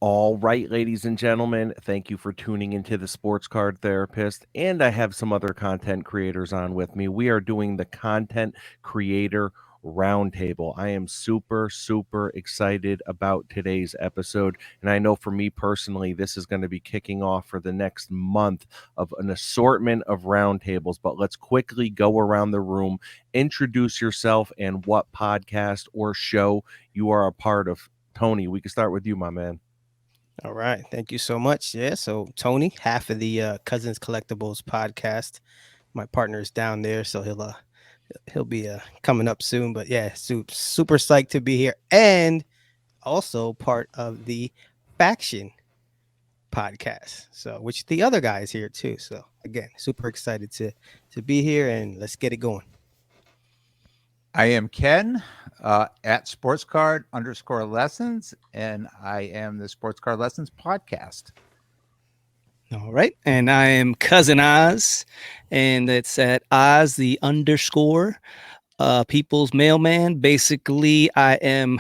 All right, ladies and gentlemen, thank you for tuning into the Sportscard Therapist. And I have some other content creators on with me. We are doing the Content Creator Roundtable. I am super, super excited about today's episode. And I know for me personally, this is going to be kicking off for the next month of an assortment of roundtables. But let's quickly go around the room, introduce yourself and what podcast or show you are a part of. Tony, we can start with you, my man. All right. Thank you so much. Yeah. So Tony, half of the Cousins Collectibles podcast. My partner is down there, so he'll be coming up soon. But yeah, super psyched to be here, and also part of the Faction podcast. So which the other guy is here too. So again, super excited to be here, and let's get it going. I am Ken at Sportscard_lessons, and I am the Sportscard Lessons podcast. All right. And I am Cousin Oz, and it's at Oz the underscore people's mailman. Basically, I am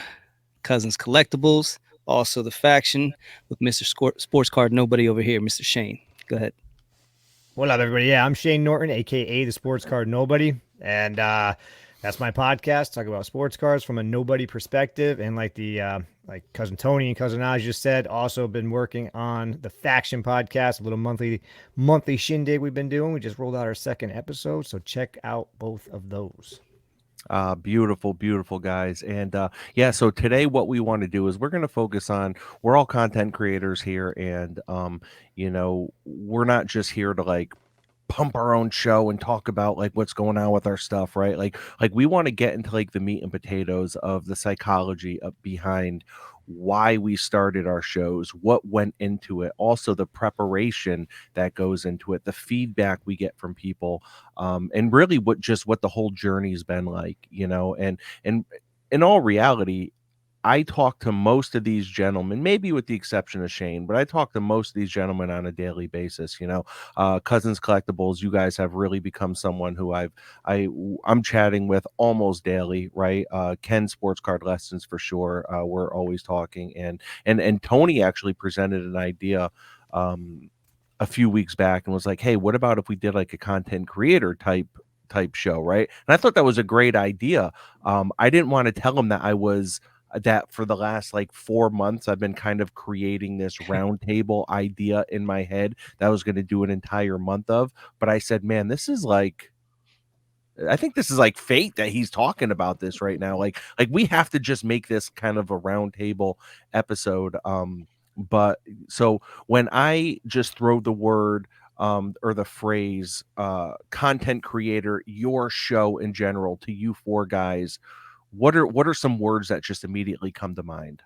Cousins Collectibles, also the faction with Mr. Sports Card Nobody over here, Mr. Shane. Go ahead. What up, everybody? Yeah, I'm Shane Norton, aka the Sports Card Nobody, and that's my podcast. Talk about sports cards from a nobody perspective, and like cousin Tony and cousin Oz just said, also been working on the Faction podcast, a little monthly shindig we've been doing. We just rolled out our second episode, so check out both of those. Beautiful, beautiful guys. And yeah, so today what we want to do is we're going to focus on, we're all content creators here. And, we're not just here to like pump our own show and talk about like what's going on with our stuff, right? Like we want to get into like the meat and potatoes of the psychology of behind why we started our shows, what went into it, also the preparation that goes into it, the feedback we get from people, and really what the whole journey's been like, and in all reality, I talk to most of these gentlemen, maybe with the exception of Shane, but I talk to most of these gentlemen on a daily basis. Cousins Collectibles, you guys have really become someone who I'm chatting with almost daily, right? Ken Sports Card Lessons for sure. We're always talking, and Tony actually presented an idea a few weeks back and was like, "Hey, what about if we did like a content creator type show, right?" And I thought that was a great idea. I didn't want to tell him that for the last like 4 months, I've been kind of creating this roundtable idea in my head that I was going to do an entire month of. But I said, man, I think this is like fate that he's talking about this right now. Like we have to just make this kind of a roundtable episode. But so when I just throw the word or the phrase content creator, your show in general to you four guys, what are some words that just immediately come to mind?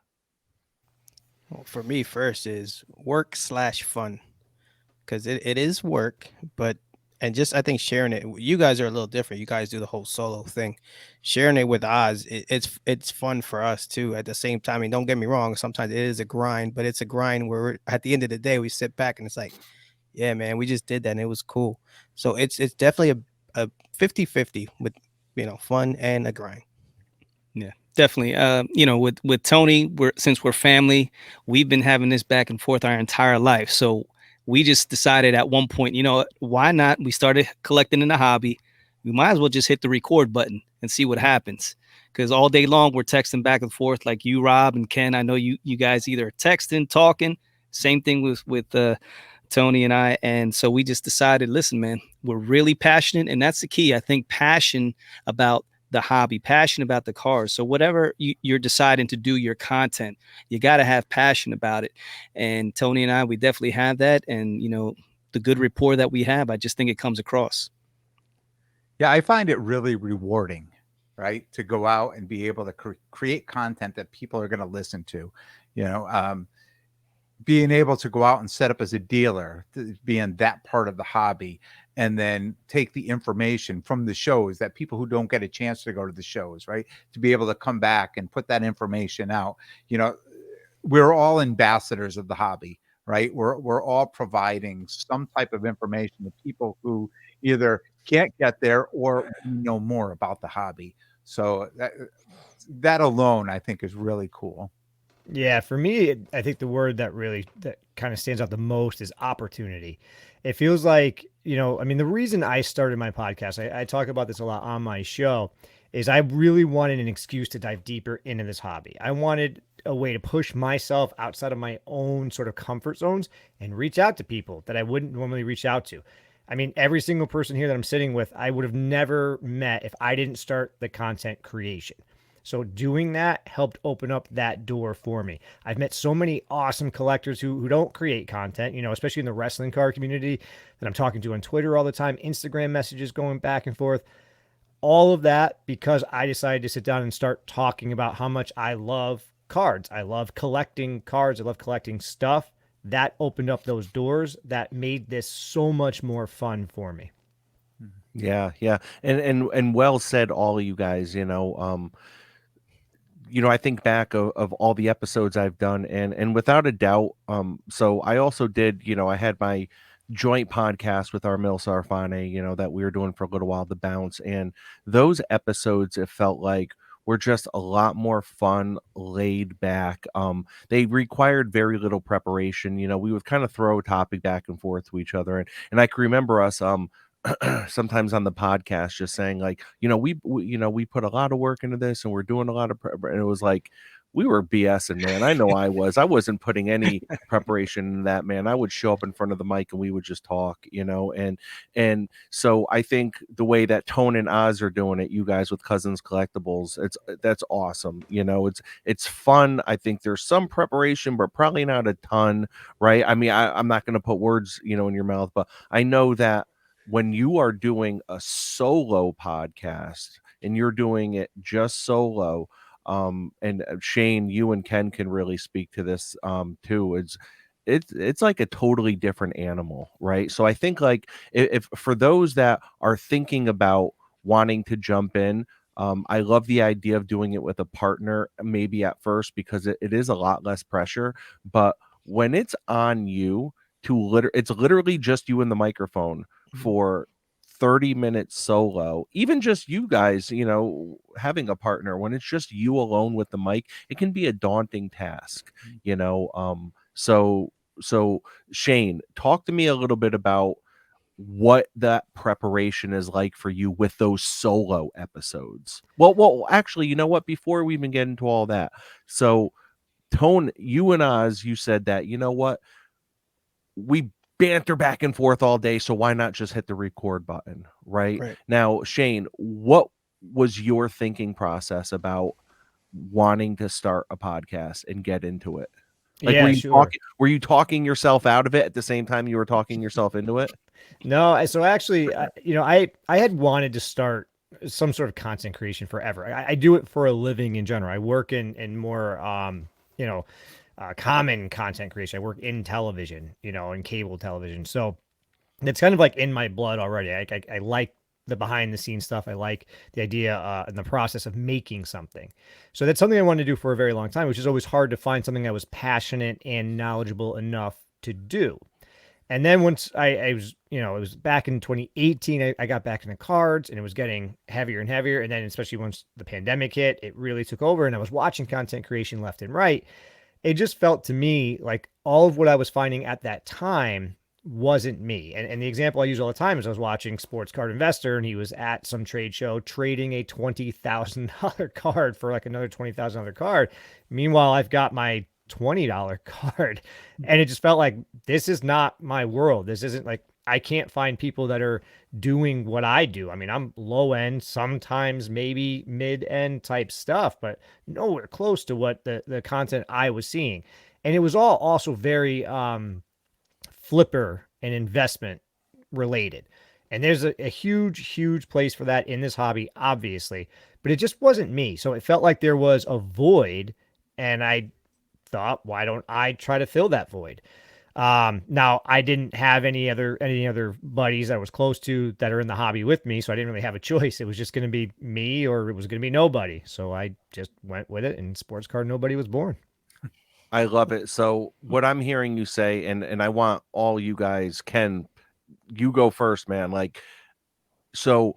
Well, for me, first is work/fun, because it is work, but and just I think sharing it. You guys are a little different. You guys do the whole solo thing. Sharing it with Oz, it's fun for us too. At the same time, I mean, don't get me wrong. Sometimes it is a grind, but it's a grind where at the end of the day, we sit back and it's like, yeah, man, we just did that and it was cool. So it's definitely a 50-50 with fun and a grind. Yeah, definitely. With Tony, since we're family, we've been having this back and forth our entire life. So we just decided at one point, why not? We started collecting in the hobby. We might as well just hit the record button and see what happens. Because all day long we're texting back and forth, like you, Rob and Ken. I know you guys either texting, talking. Same thing with Tony and I. And so we just decided, listen, man, we're really passionate, and that's the key. I think passion about the hobby, passion about the cars. So whatever you're deciding to do your content, you got to have passion about it. And Tony and I, we definitely have that. And, the good rapport that we have, I just think it comes across. Yeah, I find it really rewarding, right, to go out and be able to create content that people are going to listen to. Being able to go out and set up as a dealer, being that part of the hobby, and then take the information from the shows that people who don't get a chance to go to the shows, right, to be able to come back and put that information out. We're all ambassadors of the hobby, right? We're all providing some type of information to people who either can't get there or know more about the hobby. So that alone, I think, is really cool. Yeah, for me, I think the word that kind of stands out the most is opportunity. It feels like, I mean, the reason I started my podcast, I talk about this a lot on my show, is I really wanted an excuse to dive deeper into this hobby. I wanted a way to push myself outside of my own sort of comfort zones and reach out to people that I wouldn't normally reach out to. I mean, every single person here that I'm sitting with, I would have never met if I didn't start the content creation. So doing that helped open up that door for me. I've met so many awesome collectors who don't create content, especially in the wrestling card community that I'm talking to on Twitter all the time, Instagram messages going back and forth. All of that because I decided to sit down and start talking about how much I love cards. I love collecting cards. I love collecting stuff. That opened up those doors that made this so much more fun for me. Yeah, yeah. And well said, all of you guys, I think back of all the episodes I've done, and without a doubt, so I also did, I had my joint podcast with our Mil Sarfane, that we were doing for a little while, The Bounce, and those episodes, it felt like were just a lot more fun, laid back. They required very little preparation. We would kind of throw a topic back and forth to each other, and I can remember us, sometimes on the podcast just saying like, we put a lot of work into this and we're doing a lot of prep, and it was like we were BSing, man. I know I wasn't putting any preparation in that, man. I would show up in front of the mic and we would just talk, and so I think the way that Tone and Oz are doing it, you guys with Cousins Collectibles, that's awesome. It's fun. I think there's some preparation, but probably not a ton, right? I mean, I'm not going to put words, in your mouth, but I know that when you are doing a solo podcast and you're doing it just solo, and Shane, you and Ken can really speak to this too. It's like a totally different animal, right? So I think like if for those that are thinking about wanting to jump in, I love the idea of doing it with a partner, maybe at first, because it is a lot less pressure. But when it's on you it's literally just you and the microphone for 30 minutes solo, even just you guys, having a partner, when it's just you alone with the mic, it can be a daunting task, so Shane, talk to me a little bit about what that preparation is like for you with those solo episodes. Well, actually, you know what, before we even get into all that, so Tone, you and Oz, you said that, we banter back and forth all day, so why not just hit the record button, right? Right. Now, Shane, what was your thinking process about wanting to start a podcast and get into it? Like, Yeah, sure. were you talking yourself out of it at the same time you were talking yourself into it? No, so actually, I had wanted to start some sort of content creation forever. I do it for a living in general. I work in more, common content creation. I work in television, in cable television. So it's kind of like in my blood already. I like the behind the scenes stuff. I like the idea and the process of making something. So that's something I wanted to do for a very long time, which is always hard to find something I was passionate and knowledgeable enough to do. And then once I was, it was back in 2018, I got back into cards and it was getting heavier and heavier. And then especially once the pandemic hit, it really took over and I was watching content creation left and right. It just felt to me like all of what I was finding at that time wasn't me. And the example I use all the time is I was watching Sports Card Investor and he was at some trade show trading a $20,000 card for like another $20,000 card. Meanwhile, I've got my $20 card. And it just felt like this is not my world. This isn't like I can't find people that are doing what I do. I mean, I'm low end, sometimes maybe mid end type stuff, but nowhere close to what the content I was seeing. And it was all also very flipper and investment related. And there's a huge, huge place for that in this hobby, obviously, but it just wasn't me. So it felt like there was a void and I thought, why don't I try to fill that void? Now I didn't have any other buddies I was close to that are in the hobby with me, so I didn't really have a choice. It was just going to be me or it was going to be nobody. So I just went with it, and Sportscard Nobody was born. I love it. So what I'm hearing you say, and I want all you guys, Ken, you go first, man. Like, so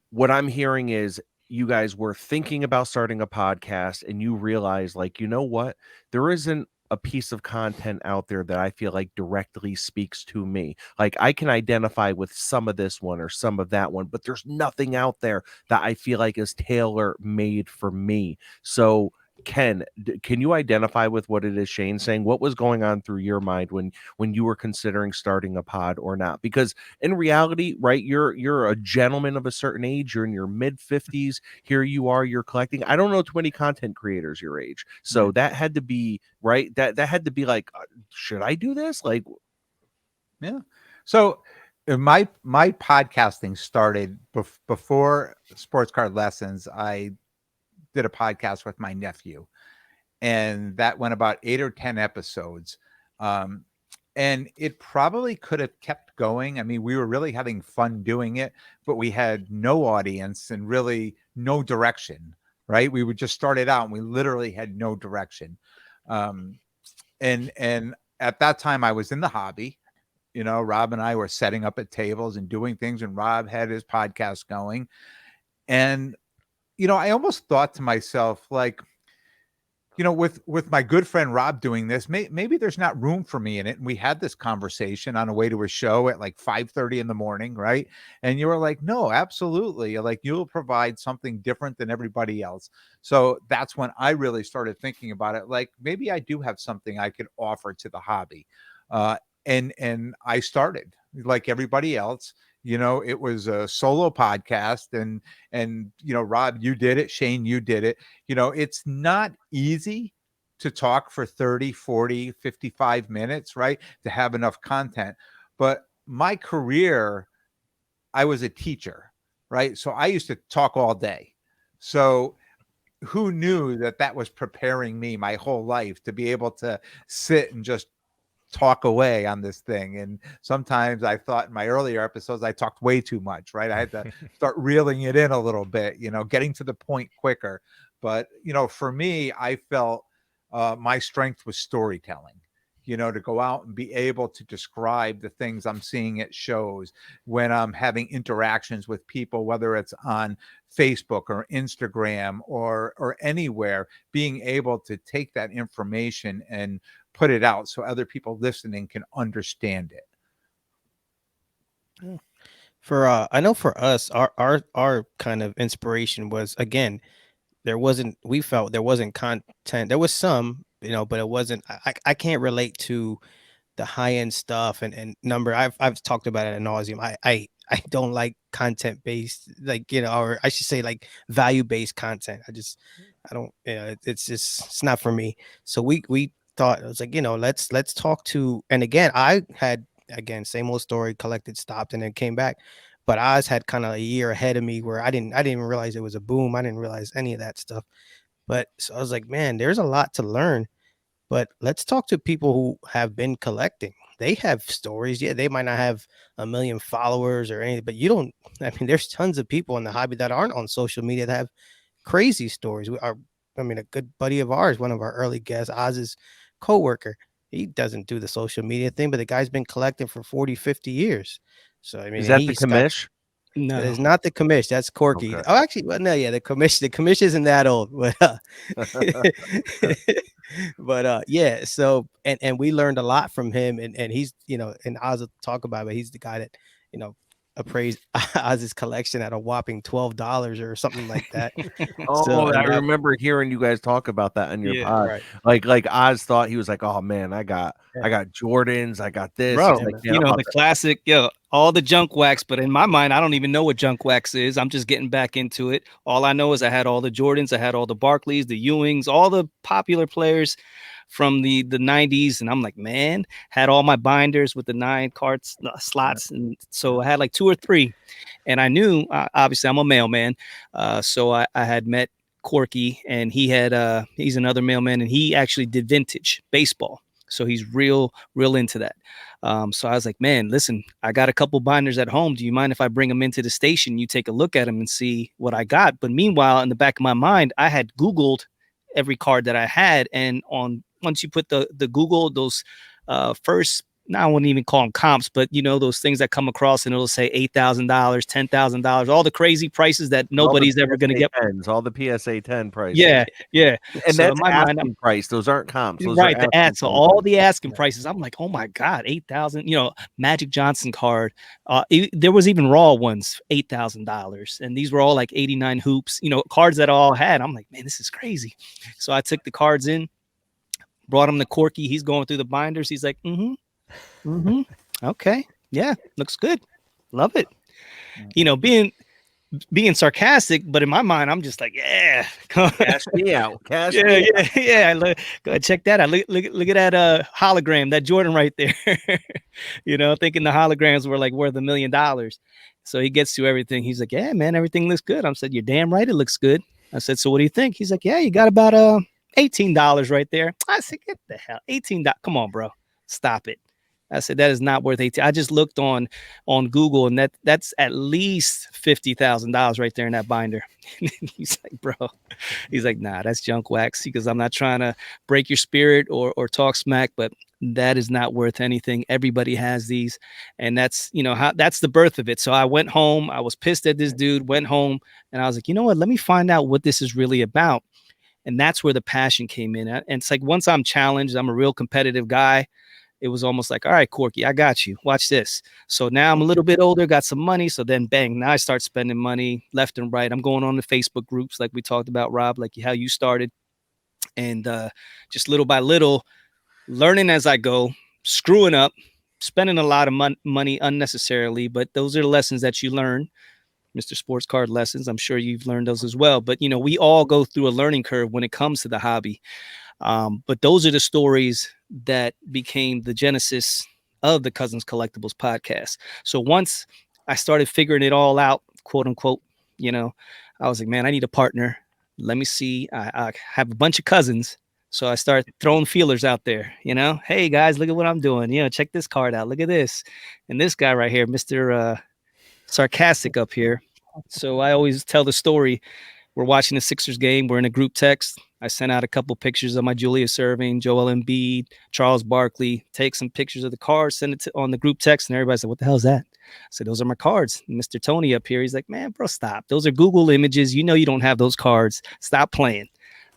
what I'm hearing is you guys were thinking about starting a podcast and you realize, like, you know what? There isn't a piece of content out there that I feel like directly speaks to me. Like, I can identify with some of this one or some of that one, but there's nothing out there that I feel like is tailor made for me. So, Ken, can you identify with what it is Shane's saying? What was going on through your mind when you were considering starting a pod or not? Because in reality, right, you're a gentleman of a certain age, you're in your mid 50s, here you are, you're collecting. I don't know too many content creators your age, so that had to be right, that had to be like, should I do this, like? Yeah. So my podcasting started before Sports Card Lessons. I did a podcast with my nephew, and that went about 8 or 10 episodes. And it probably could have kept going. I mean, we were really having fun doing it, but we had no audience and really no direction, right? We would just started out and we literally had no direction. And at that time I was in the hobby. You know, Rob and I were setting up at tables and doing things, and Rob had his podcast going. And, you know, I almost thought to myself, like, you know, with my good friend Rob doing this, maybe there's not room for me in it. And we had this conversation on the way to a show at like 5:30 in the morning, right? And you were like, no, absolutely. Like, you'll provide something different than everybody else. So that's when I really started thinking about it. Like, maybe I do have something I could offer to the hobby. And I started like everybody else. You know, it was a solo podcast, and you know, Rob, you did it. Shane, you did it. You know, it's not easy to talk for 30, 40, 55 minutes, right? To have enough content. But my career, I was a teacher, right? So I used to talk all day. So who knew that that was preparing me my whole life to be able to sit and just talk away on this thing? And sometimes I thought in my earlier episodes I talked way too much, right? I had to start reeling it in a little bit, you know, getting to the point quicker. But, you know, for me, I felt my strength was storytelling, you know, to go out and be able to describe the things I'm seeing at shows, when I'm having interactions with people, whether it's on Facebook or Instagram or anywhere, being able to take that information and put it out so other people listening can understand it. For I know for us, our kind of inspiration was, again, we felt there wasn't content. There was some, you know, but it wasn't. I can't relate to the high end stuff and number. I've talked about it ad nauseum. I don't like content based, like, you know, or I should say like value based content. I don't, you know, it's not for me. So we thought, it was like, you know, let's talk to, and again, I had, again, same old story, collected, stopped, and then came back. But Oz had kind of a year ahead of me where I didn't even realize it was a boom. I didn't realize any of that stuff. But so I was like, man, there's a lot to learn. But let's talk to people who have been collecting. They have stories. Yeah, they might not have a million followers or anything, but you don't. I mean, there's tons of people in the hobby that aren't on social media that have crazy stories. I mean, a good buddy of ours, one of our early guests, Oz's coworker, he doesn't do the social media thing, but the guy's been collecting for 40, 50 years. So, I mean, Is and that the he's got, commish? that No. is not the commish. That's Corky. Okay. Oh, actually, well, no, yeah, the commish isn't that old, but but yeah. So and we learned a lot from him, and he's, you know, and Oz will talk about it. He's the guy that, you know, appraised Oz's collection at a whopping $12 or something like that. So Oh, I and that, remember hearing you guys talk about that on your Yeah. pod. right, Like Oz thought, he was like, "Oh man, I got yeah, Jordans, I got this." He's Bro, yeah, like, man. "Man, you I'm know, about the to." classic, all the junk wax, but in my mind, I don't even know what junk wax is. I'm just getting back into it. All I know is I had all the Jordans, I had all the Barclays, the Ewings, all the popular players from the 90s. And I'm like, man, had all my binders with the 9 cards, slots. And so I had like 2 or 3. And I knew, obviously, I'm a mailman. So I had met Corky, and he's another mailman, and he actually did vintage baseball. So he's real into that. So I was like, man, listen, I got a couple binders at home. Do you mind if I bring them into the station? You take a look at them and see what I got. But meanwhile, in the back of my mind, I had Googled every card that I had. And once you put the Google, those first I wouldn't even call them comps, but you know, those things that come across and it'll say $8,000, $10,000, all the crazy prices that All the nobody's ever going to get. PSA 10s, all the PSA 10 prices. Yeah, yeah. And So that's in my mind, asking price. Those aren't comps. Those right, are the asking ads, so all prices. the asking prices, I'm like, oh my God, 8,000, you know, Magic Johnson card. There was even raw ones, $8,000. And these were all like 89 hoops, you know, cards that I all had. I'm like, man, this is crazy. So I took the cards in, brought him to Corky. He's going through the binders. He's like, okay, yeah, looks good. Love it. You know, being sarcastic, but in my mind, I'm just like, yeah, Cash me out. Cash yeah, me out. yeah. Go ahead, check that out. Look at that hologram, that Jordan right there. You know, thinking the holograms were like worth $1 million. So he gets to everything. He's like, yeah, man, everything looks good. I said, you're damn right, it looks good. I said, so what do you think? He's like, yeah, you got about $18 right there. I said, get the hell, $18. Come on, bro, stop it. I said, that is not worth 18. I just looked on Google, and that's at least $50,000 right there in that binder. He's like, bro, he's like, nah, that's junk wax. Because I'm not trying to break your spirit or talk smack, but that is not worth anything. Everybody has these, and that's, you know, that's the birth of it. So I went home. I was pissed at this dude. Went home, and I was like, you know what? Let me find out what this is really about. And that's where the passion came in. And it's like, once I'm challenged, I'm a real competitive guy. It was almost like, all right, Corky, I got you. Watch this. So now I'm a little bit older, got some money. So then bang, now I start spending money left and right. I'm going on the Facebook groups like we talked about, Rob, like how you started. And just little by little, learning as I go, screwing up, spending a lot of money unnecessarily. But those are the lessons that you learn. Mr. Sports Card Lessons. I'm sure you've learned those as well. But, you know, we all go through a learning curve when it comes to the hobby. But those are the stories that became the genesis of the Cousins Collectibles podcast. So once I started figuring it all out, quote unquote, you know, I was like, man, I need a partner. Let me see. I have a bunch of cousins. So I started throwing feelers out there, you know, hey guys, look at what I'm doing. You know, check this card out. Look at this. And this guy right here, Mr. Sarcastic up here. So I always tell the story. We're watching the Sixers game. We're in a group text. I sent out a couple pictures of my Julius Erving, Joel Embiid, Charles Barkley. Take some pictures of the cards, send it on the group text, and everybody said, "What the hell is that?" I said, "Those are my cards." And Mr. Tony up here, he's like, "Man, bro, stop. Those are Google images. You know you don't have those cards. Stop playing."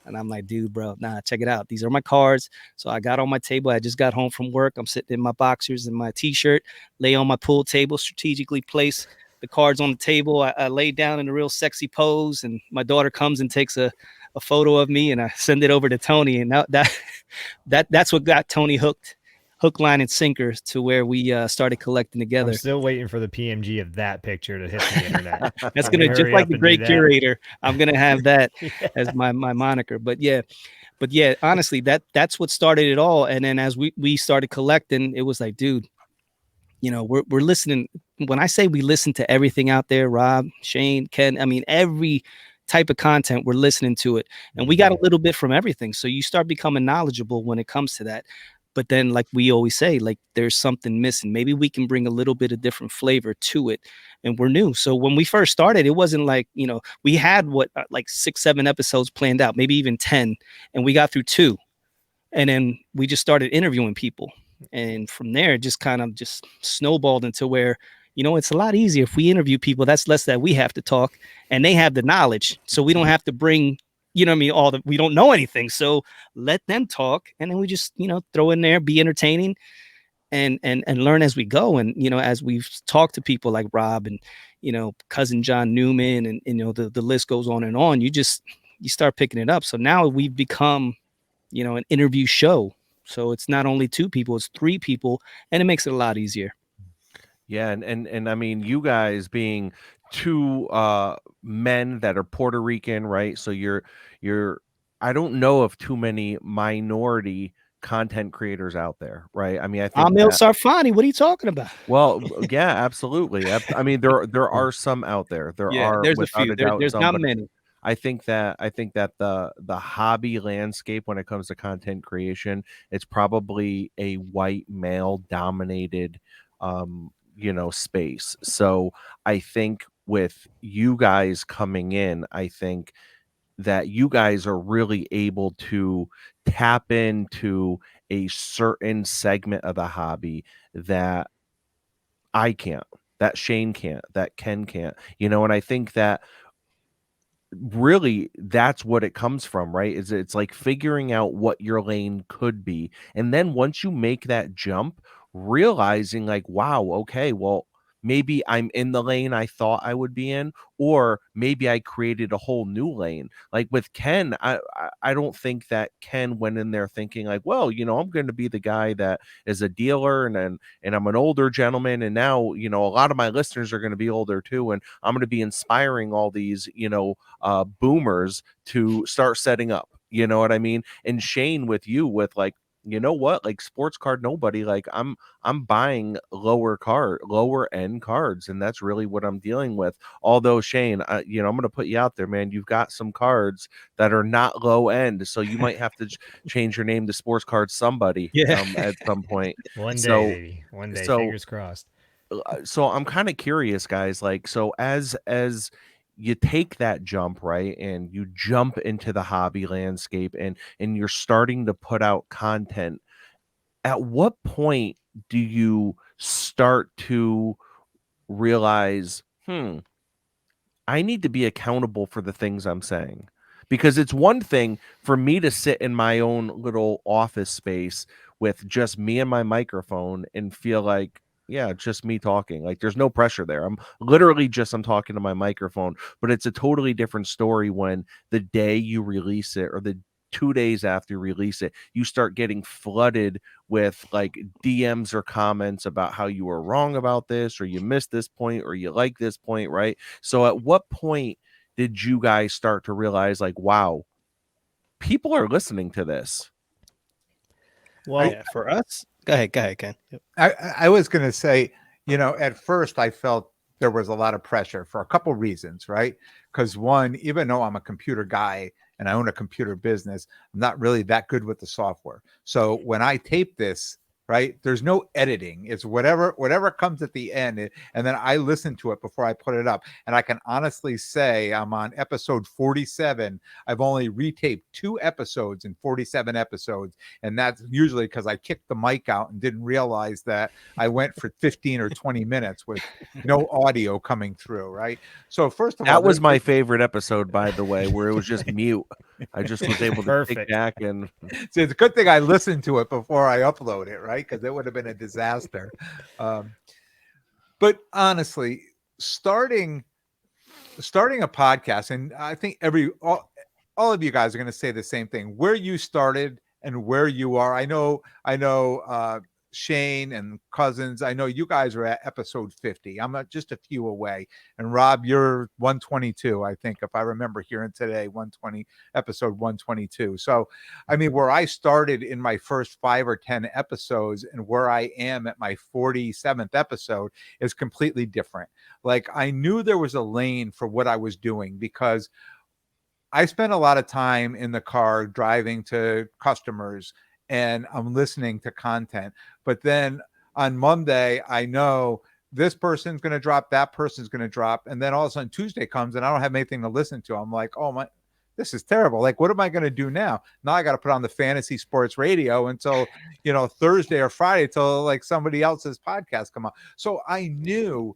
And I'm like, "Dude, bro, nah, check it out. These are my cards." So I got on my table. I just got home from work. I'm sitting in my boxers and my T-shirt, lay on my pool table, strategically place the cards on the table. I lay down in a real sexy pose, and my daughter comes and takes a photo of me, and I send it over to Tony. And that's what got Tony hooked, hook, line, and sinker to where we started collecting together. I'm still waiting for the PMG of that picture to hit the internet. That's gonna, just like the great curator, I'm gonna have that as my moniker. But yeah, honestly, that's what started it all. And then as we started collecting, it was like, dude, you know, we're listening. When I say we listen to everything out there, Rob, Shane, Ken, I mean, every type of content, we're listening to it. And we got a little bit from everything. So you start becoming knowledgeable when it comes to that. But then, like we always say, like, there's something missing. Maybe we can bring a little bit of different flavor to it. And we're new. So when we first started, it wasn't like, you know, we had like 6, 7 episodes planned out, maybe even 10. And we got through 2. And then we just started interviewing people. And from there, it just kind of just snowballed into where, you know, it's a lot easier if we interview people. That's less that we have to talk, and they have the knowledge. So we don't have to bring, you know what I mean, we don't know anything. So let them talk. And then we just, you know, throw in there, be entertaining and learn as we go. And, you know, as we've talked to people like Rob and, you know, cousin John Newman, and, you know, the list goes on and on, you start picking it up. So now we've become, you know, an interview show. So it's not only 2 people, it's 3 people, and it makes it a lot easier. Yeah, and I mean, you guys being 2 men that are Puerto Rican, right? So you're I don't know of too many minority content creators out there, right? I mean, I think Amil Sarfani, what are you talking about? Well, yeah, absolutely. I mean, there are some out there. There are, there's without a few. a doubt, There's some, not but many. I think that the hobby landscape when it comes to content creation, it's probably a white male dominated you know, space. So I think with you guys coming in, I think that you guys are really able to tap into a certain segment of the hobby that I can't, that Shane can't, that Ken can't, and I think that really that's what it comes from, right? Is it's like figuring out what your lane could be. And then once you make that jump, realizing like, wow, okay, well, maybe I'm in the lane I thought I would be in, or maybe I created a whole new lane. Like with Ken, I don't think that Ken went in there thinking like, well, I'm going to be the guy that is a dealer and I'm an older gentleman, and now a lot of my listeners are going to be older too, and I'm going to be inspiring all these boomers to start setting up. You know what I mean? And Shane, with you, with like, what, like Sports Card Nobody, like I'm buying lower end cards, and that's really what I'm dealing with. Although Shane, I'm going to put you out there, man. You've got some cards that are not low end, so you might have to change your name to Sports Card Somebody Yeah. at some point. One day, So baby. One day. so Fingers crossed. so I'm kind of curious, guys, like, so as you take that jump, right, and you jump into the hobby landscape, and you're starting to put out content, at what point do you start to realize, I need to be accountable for the things I'm saying? Because it's one thing for me to sit in my own little office space with just me and my microphone and feel like, yeah, just me talking. Like there's no pressure there. I'm talking to my microphone, but it's a totally different story when the day you release it, or the 2 days after you release it, you start getting flooded with like DMs or comments about how you were wrong about this, or you missed this point, or you like this point, right? So at what point did you guys start to realize like, wow, people are listening to this? Well, Yeah, for us, go ahead, Ken. Yep. I was going to say, at first I felt there was a lot of pressure for a couple reasons, right? Because one, even though I'm a computer guy and I own a computer business, I'm not really that good with the software. So when I tape this, right, there's no editing. It's whatever comes at the end, and then I listen to it before I put it up. And I can honestly say I'm on episode 47. I've only retaped 2 episodes in 47 episodes, and that's usually because I kicked the mic out and didn't realize that I went for 15 or 20 minutes with no audio coming through, right? So first of all, That was my favorite episode, by the way, where it was just mute. I just was able to kick Perfect. back and See, it's a good thing I listened to it before I upload it, right? Because it would have been a disaster. But honestly, starting a podcast, and I think all of you guys are going to say the same thing. Where you started and where you are. I know. Shane and Cousins, I know you guys are at episode 50. I'm just a few away. And Rob, you're 122, I think, if I remember hearing today, 120, episode 122. So, I mean, where I started in my first 5 or 10 episodes and where I am at my 47th episode is completely different. Like, I knew there was a lane for what I was doing because I spent a lot of time in the car driving to customers and I'm listening to content. But then on Monday, I know this person's going to drop, that person's going to drop. And then all of a sudden Tuesday comes and I don't have anything to listen to. I'm like, oh my, this is terrible. Like, what am I going to do now? Now I got to put on the fantasy sports radio until, Thursday or Friday till like somebody else's podcast come out. So I knew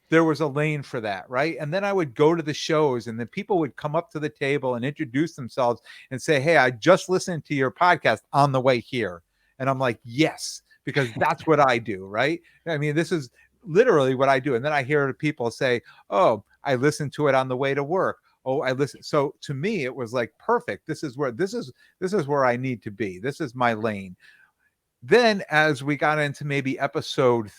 there was a lane for that, right? And then I would go to the shows and then people would come up to the table and introduce themselves and say, hey, I just listened to your podcast on the way here. And I'm like, yes, because that's what I do, right? I mean, this is literally what I do. And then I hear people say, oh, I listened to it on the way to work. Oh, I listen. So to me, it was like, perfect. This is where I need to be. This is my lane. Then as we got into maybe episode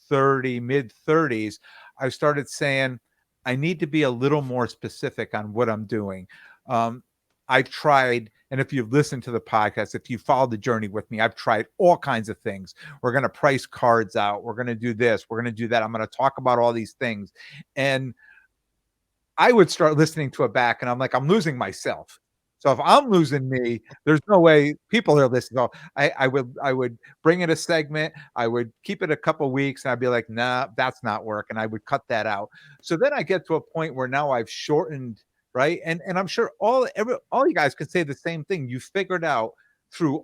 30, mid 30s, I started saying, I need to be a little more specific on what I'm doing. I've tried, and if you've listened to the podcast, if you followed the journey with me, I've tried all kinds of things. We're going to price cards out. We're going to do this. We're going to do that. I'm going to talk about all these things. And I would start listening to it back, and I'm like, I'm losing myself. So if I'm losing me, there's no way people are listening. So I would bring in a segment. I would keep it a couple weeks and I'd be like, nah, that's not working. I would cut that out. So then I get to a point where now I've shortened, right? And I'm sure all you guys could say the same thing. You figured out through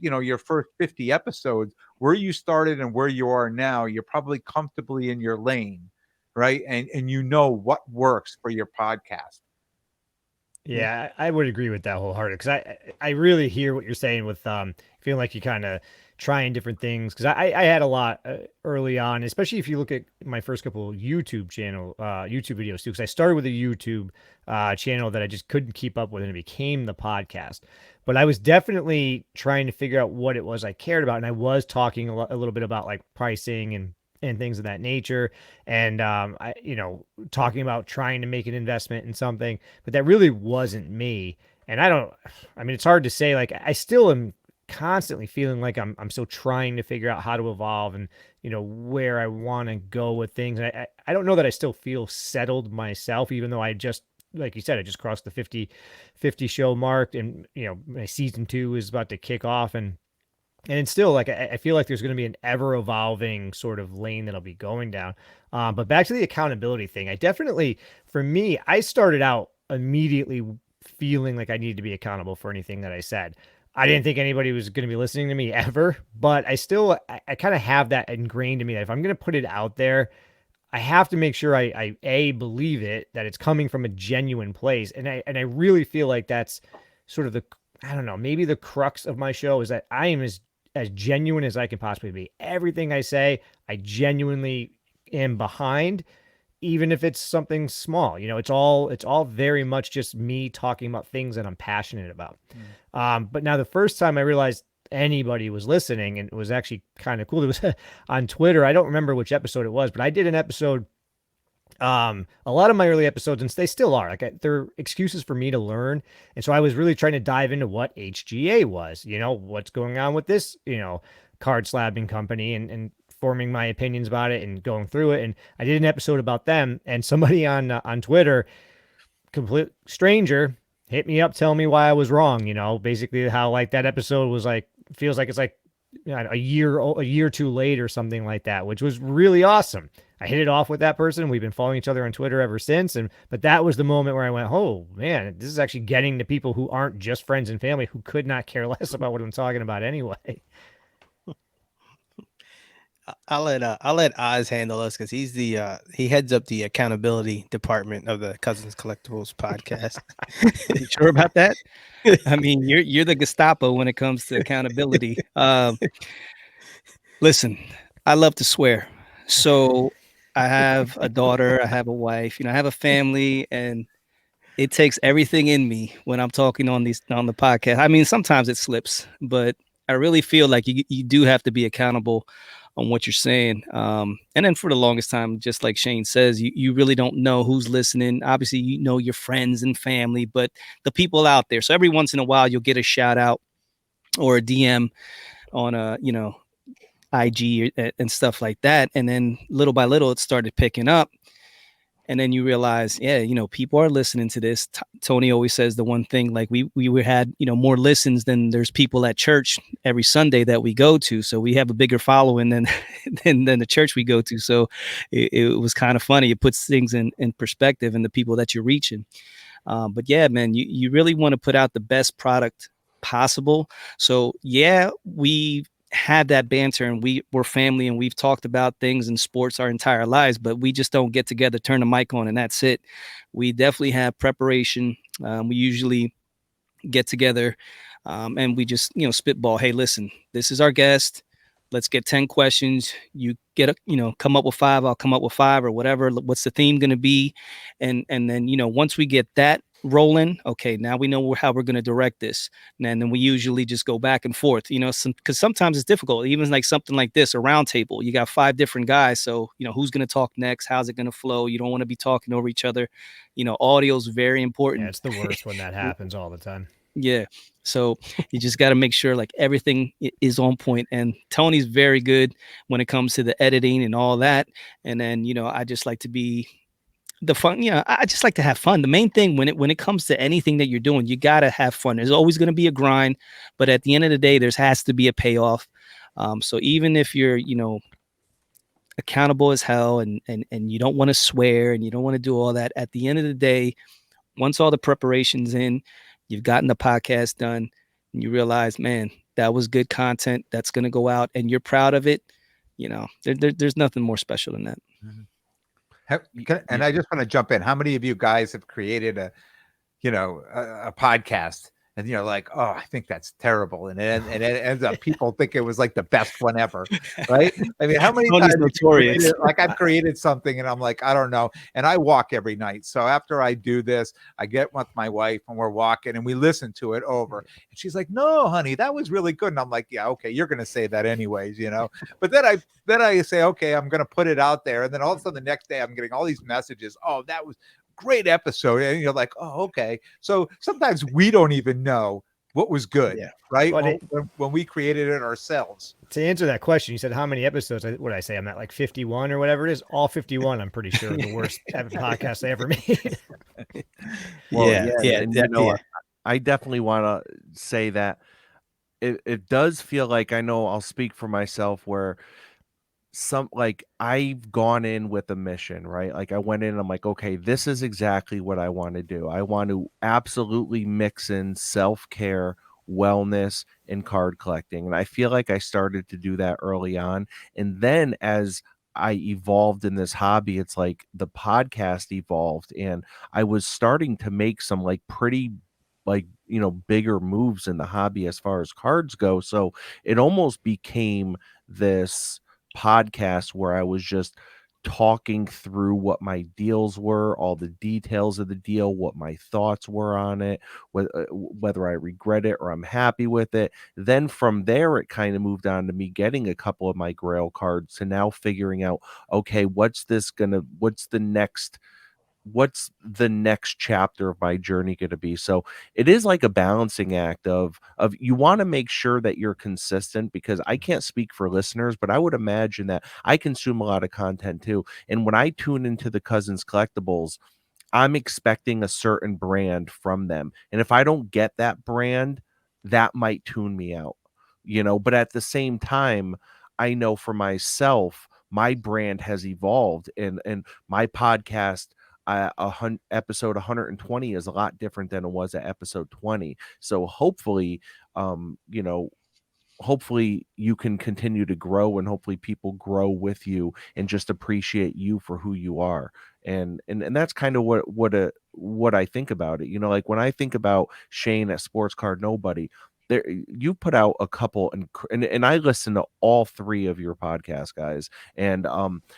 your first 50 episodes where you started and where you are now. You're probably comfortably in your lane, right? And you know what works for your podcast. Yeah, I would agree with that wholeheartedly because I really hear what you're saying with feeling like you kind of trying different things because I had a lot early on, especially if you look at my first couple YouTube videos too, because I started with a YouTube channel that I just couldn't keep up with and it became the podcast. But I was definitely trying to figure out what it was I cared about, and I was talking a little bit about like pricing and things of that nature. And talking about trying to make an investment in something, but that really wasn't me. And I mean, it's hard to say, like, I still am constantly feeling like I'm still trying to figure out how to evolve and, where I want to go with things. And I don't know that I still feel settled myself, even though like you said, I just crossed the 50 show mark and, my season 2 is about to kick off and it's still like I feel like there's going to be an ever evolving sort of lane that I'll be going down. But back to the accountability thing, for me, I started out immediately feeling like I needed to be accountable for anything that I said. I didn't think anybody was going to be listening to me ever, but I kind of have that ingrained in me that if I'm going to put it out there, I have to make sure I believe it, that it's coming from a genuine place. And I really feel like that's sort of I don't know, maybe the crux of my show is that I am as genuine as I can possibly be. Everything I say, I genuinely am behind, even if it's something small. It's all very much just me talking about things that I'm passionate about. But now the first time I realized anybody was listening, and it was actually kind of cool. It was on Twitter. I don't remember which episode it was, but I did an episode. A lot of my early episodes, and they still are, like they're excuses for me to learn. And so I was really trying to dive into what HGA was, what's going on with this, card slabbing company and forming my opinions about it and going through it. And I did an episode about them, and somebody on Twitter, complete stranger, hit me up, telling me why I was wrong, basically how like that episode was like, feels like it's like a year or two late or something like that, which was really awesome. I hit it off with that person. We've been following each other on Twitter ever since. But that was the moment where I went, oh man, this is actually getting to people who aren't just friends and family who could not care less about what I'm talking about anyway. I'll let Oz handle us because he heads up the accountability department of the Cousins Collectibles podcast. You sure about that? I mean, you're the Gestapo when it comes to accountability. Listen, I love to swear. So I have a daughter, I have a wife, I have a family, and it takes everything in me when I'm talking on the podcast. I mean, sometimes it slips, but I really feel like you do have to be accountable on what you're saying. And then for the longest time, just like Shane says, you really don't know who's listening. Obviously, your friends and family, but the people out there. So every once in a while, you'll get a shout out or a DM on IG and stuff like that. And then little by little, it started picking up. And then you realize, yeah, people are listening to this. Tony always says the one thing, like we had, more listens than there's people at church every Sunday that we go to. So we have a bigger following than the church we go to. So it was kind of funny. It puts things in perspective and the people that you're reaching. But yeah, man, you really want to put out the best product possible. So yeah, we had that banter and we're family and we've talked about things in sports our entire lives, but we just don't get together, turn the mic on, and that's it. We definitely have preparation. We usually get together and we just, spitball. Hey, listen, this is our guest. Let's get 10 questions. You get, come up with 5. I'll come up with 5 or whatever. What's the theme going to be? And then, once we get that rolling, okay, now we know how we're going to direct this. And then we usually just go back and forth, because sometimes it's difficult, even like something like this, a roundtable. You got 5 different guys. So, who's going to talk next? How's it going to flow? You don't want to be talking over each other. Audio is very important. Yeah, it's the worst when that happens all the time. Yeah. So you just got to make sure like everything is on point. And Tony's very good when it comes to the editing and all that. And then, I just like to be the fun. I just like to have fun. The main thing when it comes to anything that you're doing, you got to have fun. There's always going to be a grind, but at the end of the day, has to be a payoff. So even if you're, accountable as hell and you don't want to swear and you don't want to do all that, at the end of the day, once all the preparation's in, you've gotten the podcast done, and you realize, man, that was good content that's going to go out, and you're proud of it. There's nothing more special than that. And I just want to jump in. How many of you guys have created a podcast and you're like, oh, I think that's terrible, and it ends up people think it was like the best one ever, right? I mean, how many Tony's times notorious. like I've created something and I'm like, I don't know, and I walk every night. So after I do this, I get with my wife and we're walking and we listen to it over, and she's like, no, honey, that was really good, and I'm like, yeah, okay, you're gonna say that anyways, But then I say, okay, I'm gonna put it out there, and then all of a sudden the next day I'm getting all these messages. Oh, that was great episode, and you're like, oh, okay. So sometimes we don't even know what was good, right? When we created it ourselves. To answer that question, you said how many episodes? What did I say? I'm at like 51 or whatever it is. All 51, I'm pretty sure, the worst podcast I ever made. Well, I definitely want to say that it does feel like, I know I'll speak for myself, where I've gone in with a mission, right? Like I went in and I'm like, okay, this is exactly what I want to do. I want to absolutely mix in self-care, wellness, and card collecting. And I feel like I started to do that early on. And then as I evolved in this hobby, it's like the podcast evolved and I was starting to make some pretty bigger moves in the hobby as far as cards go. So it almost became this podcast where I was just talking through what my deals were, all the details of the deal, what my thoughts were on it, whether I regret it or I'm happy with it. Then from there, it kind of moved on to me getting a couple of my Grail cards to now figuring out, okay, what's the next chapter of my journey going to be? So it is like a balancing act of you want to make sure that you're consistent, because I can't speak for listeners, but I would imagine that I consume a lot of content too. And when I tune into the Cousins Collectibles, I'm expecting a certain brand from them. And if I don't get that brand, that might tune me out, but at the same time, I know for myself, my brand has evolved, and my podcast, episode 120 is a lot different than it was at episode 20. So hopefully, um, you know, hopefully you can continue to grow, and hopefully people grow with you and just appreciate you for who you are. And that's kind of what I think about it. Like when I think about Shane at Sportscard Nobody, there you put out a couple, and I listen to all three of your podcasts, guys. And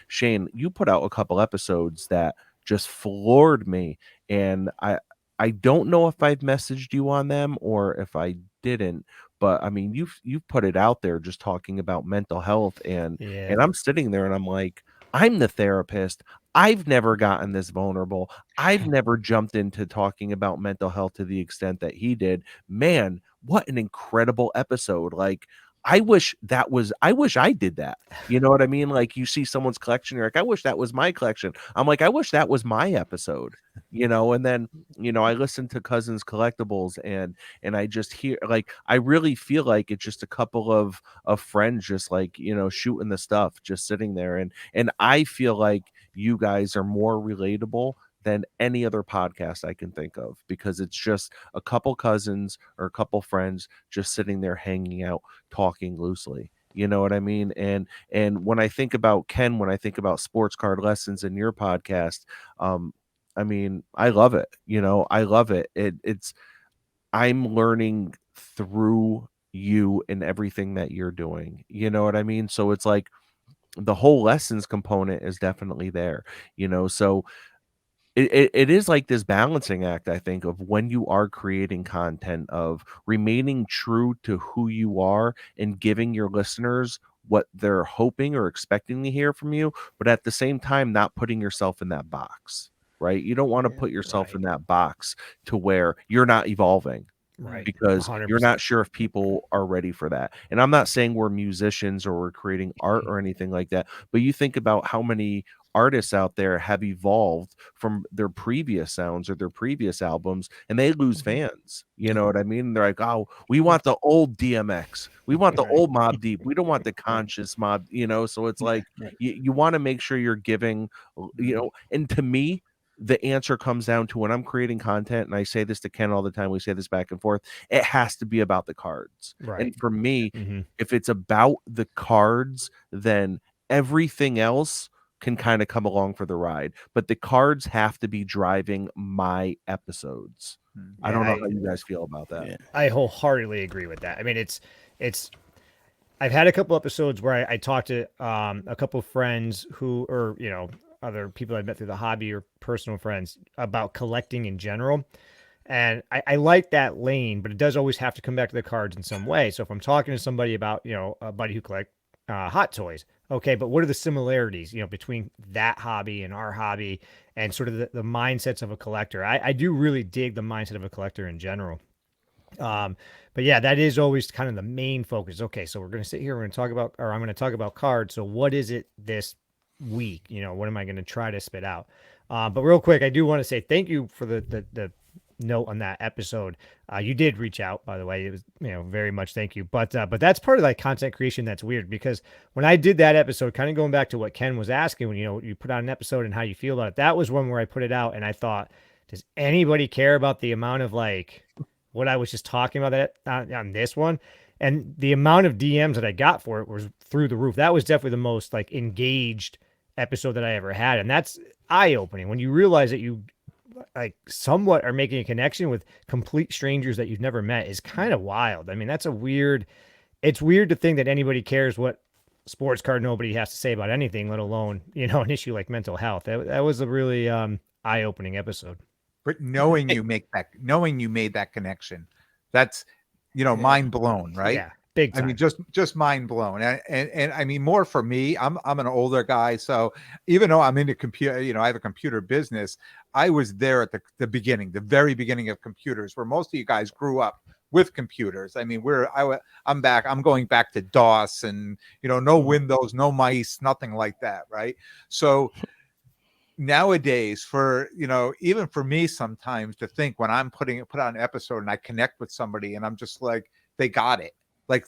Shane, you put out a couple episodes that just floored me, and I don't know if I've messaged you on them or if I didn't, but I mean, you've put it out there just talking about mental health, and I'm sitting there and I'm like, I'm the therapist. I've never gotten this vulnerable. I've never jumped into talking about mental health to the extent that he did. Man, what an incredible episode. Like, I wish I did that. You know what I mean? Like, you see someone's collection, you're like, I wish that was my collection. I'm like, I wish that was my episode, and then, I listen to Cousins Collectibles, and I just hear, like, I really feel like it's just a couple of friends just shooting the stuff, just sitting there. And I feel like you guys are more relatable than any other podcast I can think of, because it's just a couple cousins or a couple friends just sitting there hanging out, talking loosely. You know what I mean? And when I think about Ken, when I think about sports card lessons in your podcast, I mean, I love it. I love it. I'm learning through you and everything that you're doing. You know what I mean? So it's like the whole lessons component is definitely there. So it is like this balancing act, I think, of when you are creating content, of remaining true to who you are and giving your listeners what they're hoping or expecting to hear from you, but at the same time, not putting yourself in that box, right? You don't want to put yourself in that box to where you're not evolving. Right. Because 100%. you're not sure if people are ready for that. And I'm not saying we're musicians or we're creating art or anything like that, but you think about how many artists out there have evolved from their previous sounds or their previous albums, and they lose fans. You know what I mean? They're like, oh, we want the old DMX. We want the old Mob Deep. We don't want the conscious mob, so it's like you want to make sure you're giving, and to me, the answer comes down to when I'm creating content, and I say this to Ken all the time, we say this back and forth, it has to be about the cards. Right. And for me, Mm-hmm. if it's about the cards, then everything else can kind of come along for the ride. But the cards have to be driving my episodes. I don't know how you guys feel about that. Yeah. I wholeheartedly agree with that. I mean, it's I've had a couple episodes where I talked to a couple of friends who, or other people I met through the hobby or personal friends about collecting in general. And I like that lane, but it does always have to come back to the cards in some way. So if I'm talking to somebody about, a buddy who collect hot toys, okay, but what are the similarities, between that hobby and our hobby and sort of the mindsets of a collector? I do really dig the mindset of a collector in general. But yeah, that is always kind of the main focus. Okay, so we're going to sit here, we're going to talk about, or I'm going to talk about cards. So what is it this week? What am I going to try to spit out? But real quick, I do want to say thank you for the note on that episode. You did reach out, by the way. It was, very much thank you. But that's part of like content creation that's weird, because when I did that episode, kind of going back to what Ken was asking, when you put out an episode and how you feel about it, that was one where I put it out and I thought, does anybody care about the amount of like what I was just talking about on this one? And the amount of DMs that I got for it was through the roof. That was definitely the most like engaged episode that I ever had. And that's eye-opening when you realize that you like somewhat are making a connection with complete strangers that you've never met is kind of wild. I mean, it's weird to think that anybody cares what Sports Card Nobody has to say about anything, let alone, an issue like mental health. That was a really eye-opening episode. But knowing you made that connection, that's mind blown, right? Yeah, big time. I mean, just mind blown. And I mean, more for me, I'm an older guy, so even though I'm into computer, I have a computer business, I was there at the beginning, the very beginning of computers, where most of you guys grew up with computers. I mean, I'm going back to DOS and no Windows, no mice, nothing like that, right? So nowadays, for even for me sometimes to think when I'm put on an episode and I connect with somebody and I'm just like, they got it, like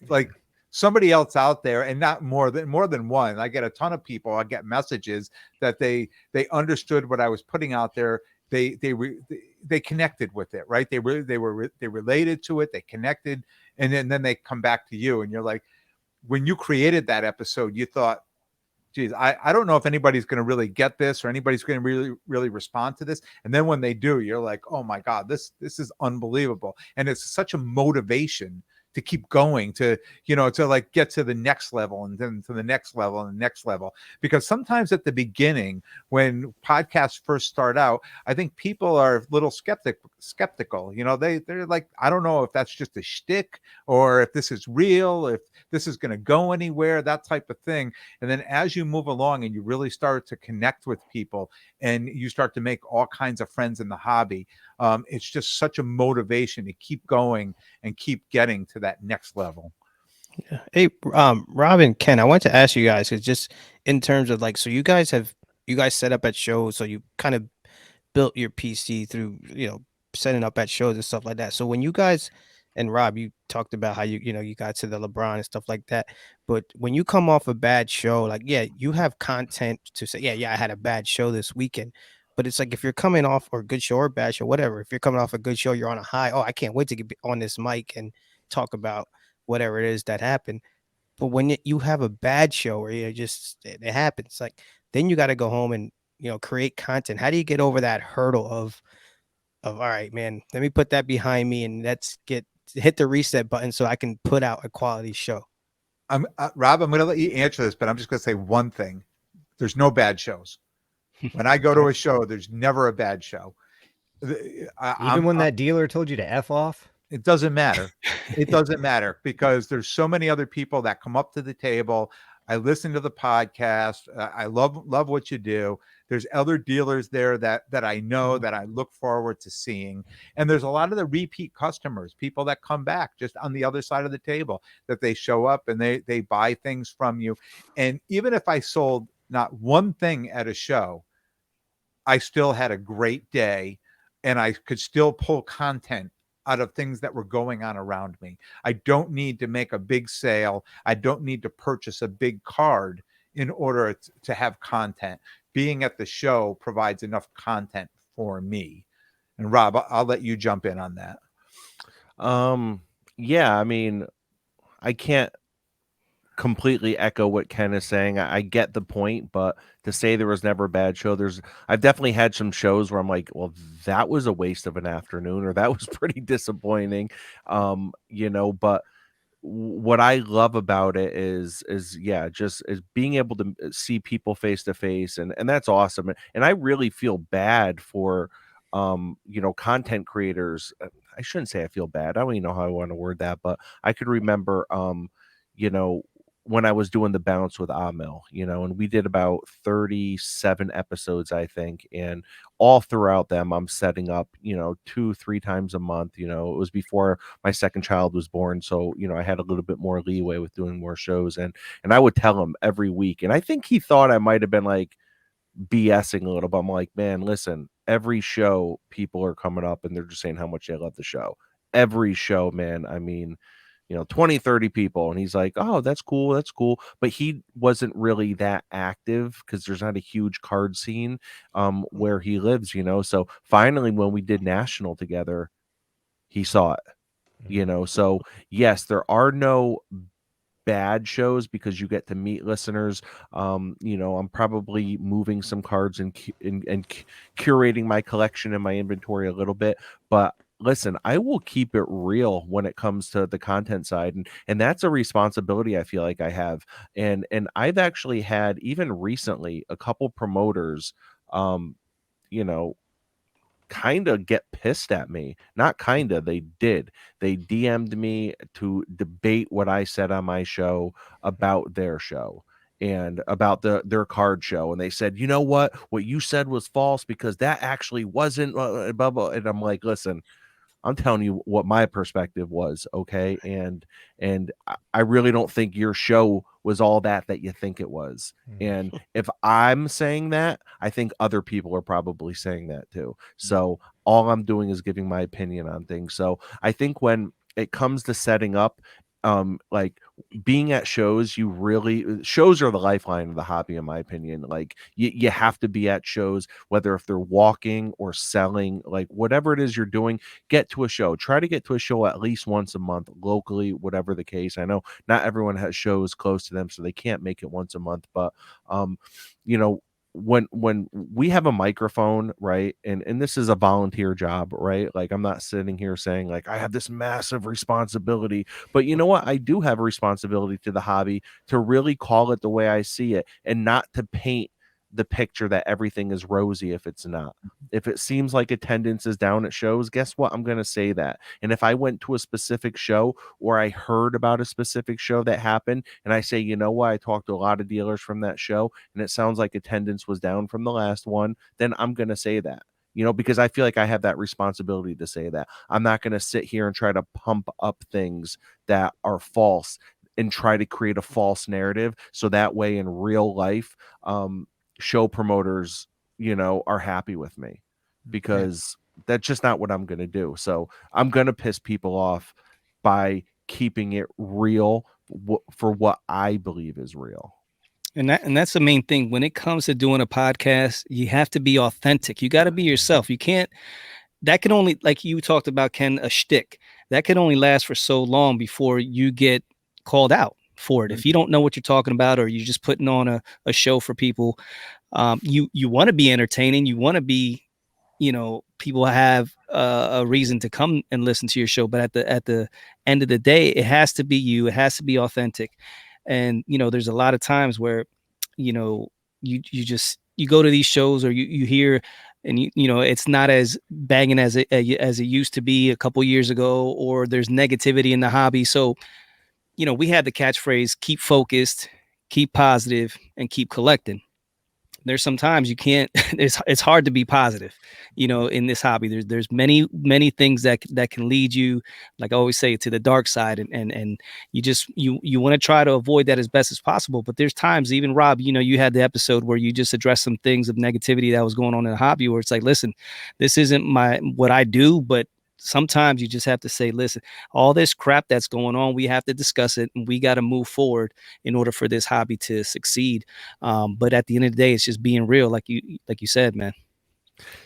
somebody else out there, and not more than one. I get a ton of people, I get messages that they understood what I was putting out there. They connected with it, right? They related to it, they connected, and then they come back to you and you're like, when you created that episode, you thought, geez, I don't know if anybody's going to really get this or anybody's going to really respond to this. And then when they do, you're like, oh my God, this is unbelievable. And it's such a motivation to keep going, to like get to the next level and then to the next level and the next level. Because sometimes at the beginning, when podcasts first start out, I think people are a little skeptical. They're like, I don't know if that's just a shtick or if this is real, if this is going to go anywhere, that type of thing. And then as you move along and you really start to connect with people and you start to make all kinds of friends in the hobby, it's just such a motivation to keep going and keep getting to that next level. Yeah. Hey, Rob and Ken, I want to ask you guys, it's just in terms of like, so you guys set up at shows, so you kind of built your PC through, setting up at shows and stuff like that. So when you guys, and Rob, you talked about how you got to the LeBron and stuff like that. But when you come off a bad show, like, yeah, you have content to say, yeah, I had a bad show this weekend. But it's like, if you're coming off, or good show or bad show, whatever, if you're coming off a good show, you're on a high. Oh, I can't wait to get on this mic and talk about whatever it is that happened. But when you have a bad show, or it happens, like, then you got to go home and, create content. How do you get over that hurdle of all right, man, let me put that behind me and let's hit the reset button so I can put out a quality show? Rob, I'm going to let you answer this, but I'm just going to say one thing. There's no bad shows. When I go to a show, there's never a bad show. Even when that dealer told you to F off? It doesn't matter. It doesn't matter, because there's so many other people that come up to the table. I listen to the podcast. I love what you do. There's other dealers there that I know, that I look forward to seeing. And there's a lot of the repeat customers, people that come back just on the other side of the table, that they show up and they buy things from you. And even if I sold not one thing at a show, I still had a great day and I could still pull content out of things that were going on around me. I don't need to make a big sale. I don't need to purchase a big card in order to have content. Being at the show provides enough content for me. And Rob, I'll let you jump in on that. Yeah, I mean, I can't completely echo what Ken is saying. I get the point, but to say there was never a bad show, I've definitely had some shows where I'm like, well, that was a waste of an afternoon, or that was pretty disappointing. But what I love about it is yeah, just is being able to see people face to face, and that's awesome. And I really feel bad for content creators. I shouldn't say I feel bad. I don't even know how I want to word that, but I could remember you know when I was doing the bounce with Amil, and we did about 37 episodes, I think, and all throughout them I'm setting up 2-3 times a month. It was before my second child was born, so I had a little bit more leeway with doing more shows, and I would tell him every week, and I think he thought I might have been like BSing a little, but I'm like, man, listen, every show people are coming up and they're just saying how much they love the show. Every show, man. I mean, 20, 30 people. And he's like, oh, that's cool. That's cool. But he wasn't really that active because there's not a huge card scene where he lives, So finally, when we did national together, he saw it. So yes, there are no bad shows because you get to meet listeners. I'm probably moving some cards and curating my collection and my inventory a little bit, but listen, I will keep it real when it comes to the content side, and that's a responsibility I feel like I have. And I've actually had, even recently, a couple promoters you know kind of get pissed at me. Not kind of, they did. They DM'd me to debate what I said on my show about their show and about their card show, and they said, you know what you said was false because that actually wasn't blah, blah. And I'm like, listen, I'm telling you what my perspective was, okay? And I really don't think your show was all that you think it was. And if I'm saying that, I think other people are probably saying that too. So all I'm doing is giving my opinion on things. So I think when it comes to setting up, like being at shows, shows are the lifeline of the hobby, in my opinion. Like you have to be at shows, whether if they're walking or selling, like whatever it is you're doing, get to a show. Try to get to a show at least once a month locally, whatever the case. I know not everyone has shows close to them, so they can't make it once a month, but you know when we have a microphone, right, and this is a volunteer job, right, like I'm not sitting here saying like I have this massive responsibility, but you know what, I do have a responsibility to the hobby to really call it the way I see it and not to paint the picture that everything is rosy if it's not. If it seems like attendance is down at shows, guess what, I'm going to say that. And if I went to a specific show or I heard about a specific show that happened and I say, you know what, I talked to a lot of dealers from that show and it sounds like attendance was down from the last one, then I'm going to say that. Because I feel like I have that responsibility to say that. I'm not going to sit here and try to pump up things that are false and try to create a false narrative. So that way in real life, show promoters, are happy with me, because that's just not what I'm going to do. So I'm going to piss people off by keeping it real for what I believe is real. And that's the main thing when it comes to doing a podcast. You have to be authentic. You got to be yourself. You can't. That can only, like you talked about, Ken, a shtick that can only last for so long before you get called out for it. If you don't know what you're talking about, or you're just putting on a show for people, you want to be entertaining. You want to be, people have a reason to come and listen to your show. But at the end of the day, it has to be you. It has to be authentic. And there's a lot of times where you go to these shows, or you hear, and it's not as banging as it used to be a couple years ago, or there's negativity in the hobby. So we had the catchphrase, keep focused, keep positive, and keep collecting. There's sometimes you can't, it's hard to be positive, in this hobby. There's many things that can lead you, like I always say, to the dark side. And you want to try to avoid that as best as possible. But there's times, even Rob, you had the episode where you just addressed some things of negativity that was going on in the hobby, where it's like, listen, this isn't what I do, but sometimes you just have to say, listen, all this crap that's going on, we have to discuss it, and we got to move forward in order for this hobby to succeed. But at the end of the day, it's just being real, like you said, man.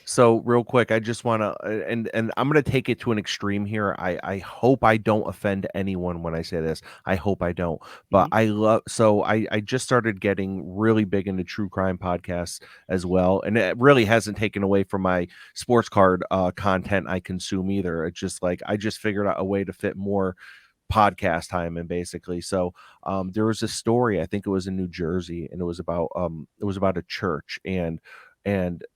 So real quick, I just want to, and I'm going to take it to an extreme here. I hope I don't offend anyone when I say this. I hope I don't. But Mhm. I love. So I just started getting really big into true crime podcasts as well, and it really hasn't taken away from my sports card content I consume either. It's just like I just figured out a way to fit more podcast time and basically so there was a story, I think it was in New Jersey, and it was about a church, and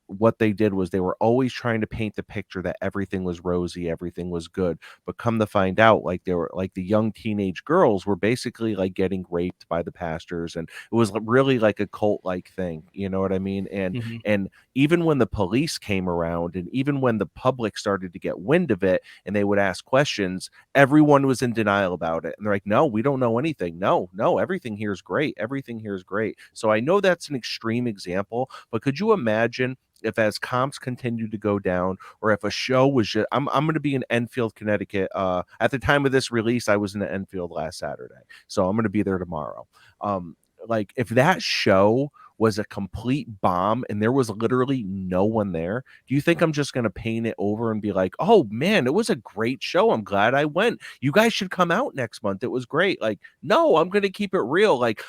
what they did was they were always trying to paint the picture that everything was rosy, everything was good, but come to find out, like they were like the young teenage girls were basically like getting raped by the pastors, and it was really like a cult like thing, you know what I mean? Mhm. And even when the police came around, and even when the public started to get wind of it and they would ask questions, everyone was in denial about it. And they're like, no, we don't know anything. No, no, everything here is great. Everything here is great. So I know that's an extreme example, but could you imagine if as comps continue to go down, or if a show was just, I'm going to be in Enfield, Connecticut. At the time of this release, I was in Enfield last Saturday. So I'm going to be there tomorrow. Like if that show was a complete bomb and there was literally no one there, do you think I'm just going to paint it over and be like, oh man, it was a great show, I'm glad I went, you guys should come out next month, it was great? Like, no, I'm going to keep it real. Like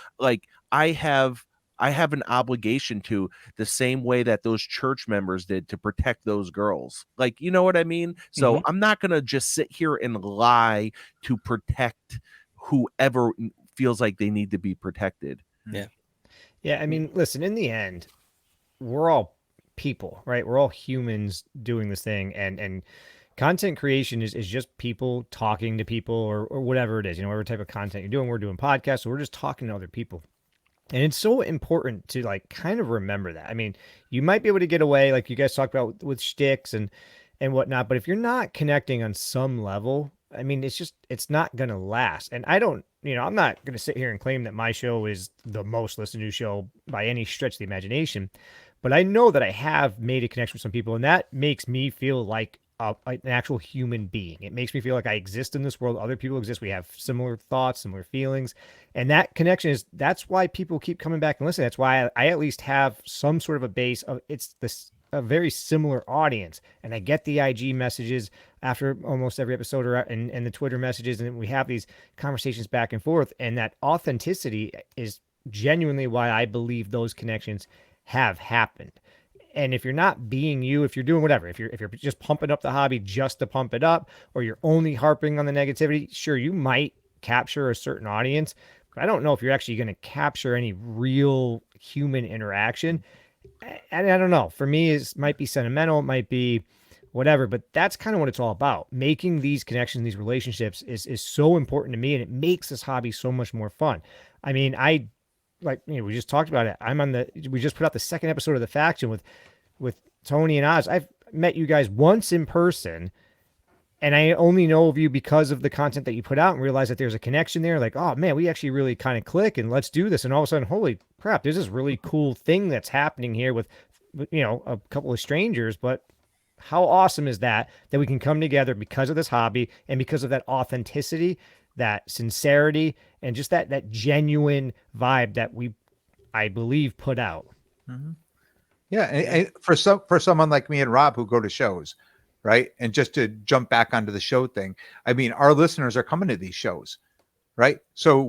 I have I have an obligation to, the same way that those church members did, to protect those girls. Like, you know what I mean? So Mhm. I'm not going to just sit here and lie to protect whoever feels like they need to be protected. Yeah. Yeah, I mean, listen, in the end, we're all people, right? We're all humans doing this thing, and content creation is just people talking to people, or whatever it is, whatever type of content you're doing. We're doing podcasts, so we're just talking to other people. And it's so important to like kind of remember that. I mean, you might be able to get away, like you guys talked about with shticks and whatnot, but if you're not connecting on some level, I mean, it's not gonna last. And I don't, I'm not gonna sit here and claim that my show is the most listened to show by any stretch of the imagination, but I know that I have made a connection with some people, and that makes me feel like an actual human being. It makes me feel like I exist in this world. Other people exist. We have similar thoughts, similar feelings, and that connection that's why people keep coming back and listening. That's why I at least have some sort of a base of it's this a very similar audience, and I get the IG messages after almost every episode, and the Twitter messages, and we have these conversations back and forth, and that authenticity is genuinely why I believe those connections have happened. And if you're not being you, if you're doing whatever, if you're just pumping up the hobby just to pump it up, or you're only harping on the negativity, sure, you might capture a certain audience, but I don't know if you're actually going to capture any real human interaction. And I don't know. For me, it might be sentimental, it might be whatever, but that's kind of what it's all about. Making these connections, these relationships is so important to me, and it makes this hobby so much more fun. I mean, we just talked about it. We just put out the second episode of The Faction with Tony and Oz. I've met you guys once in person, and I only know of you because of the content that you put out, and realize that there's a connection there. Like, oh man, we actually really kind of click, and let's do this. And all of a sudden, holy crap, there's this really cool thing that's happening here with a couple of strangers. But how awesome is that we can come together because of this hobby and because of that authenticity, that sincerity, and just that genuine vibe that I believe, put out. Mm-hmm. Yeah, and for someone like me and Rob who go to shows, right? And just to jump back onto the show thing, I mean, our listeners are coming to these shows, right? So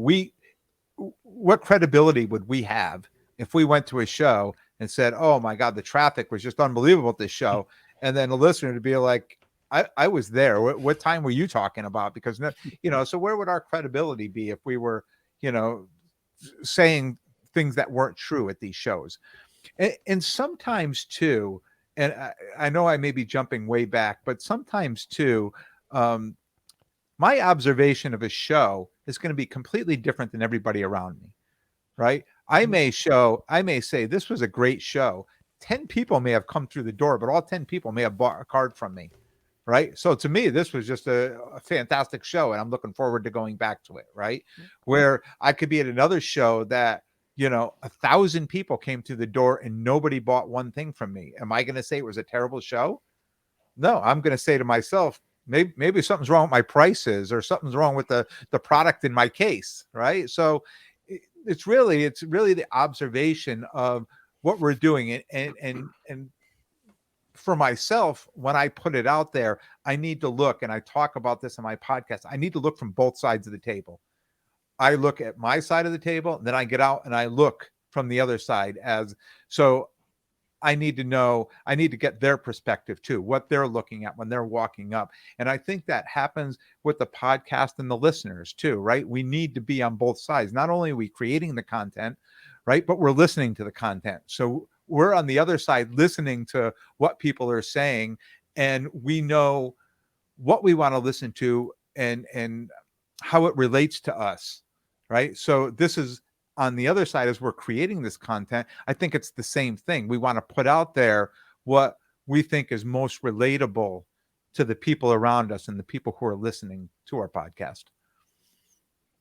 what credibility would we have if we went to a show and said, "Oh my God, the traffic was just unbelievable at this show," and then a listener to be like, "I was there. What time were you talking about?" Because so where would our credibility be if we were, saying things that weren't true at these shows? And sometimes too, and I know I may be jumping way back, but sometimes too, my observation of a show is going to be completely different than everybody around me, right? I may say this was a great show. 10 people may have come through the door, but all 10 people may have bought a card from me, right? So to me, this was just a fantastic show, and I'm looking forward to going back to it, right? Where I could be at another show that 1,000 people came through the door and nobody bought one thing from me. Am I going to say it was a terrible show? No, I'm going to say to myself, maybe something's wrong with my prices, or something's wrong with the product in my case, right? So it's really the observation of what we're doing, and for myself, when I put it out there, I need to look, and I talk about this in my podcast, I need to look from both sides of the table. I look at my side of the table, and then I get out and I look from the other side. So I need to know, I need to get their perspective too, what they're looking at when they're walking up. And I think that happens with the podcast and the listeners too, right? We need to be on both sides. Not only are we creating the content, right, but we're listening to the content. So we're on the other side listening to what people are saying, and we know what we want to listen to and how it relates to us, right? So this is on the other side, as we're creating this content, I think it's the same thing. We want to put out there what we think is most relatable to the people around us and the people who are listening to our podcast.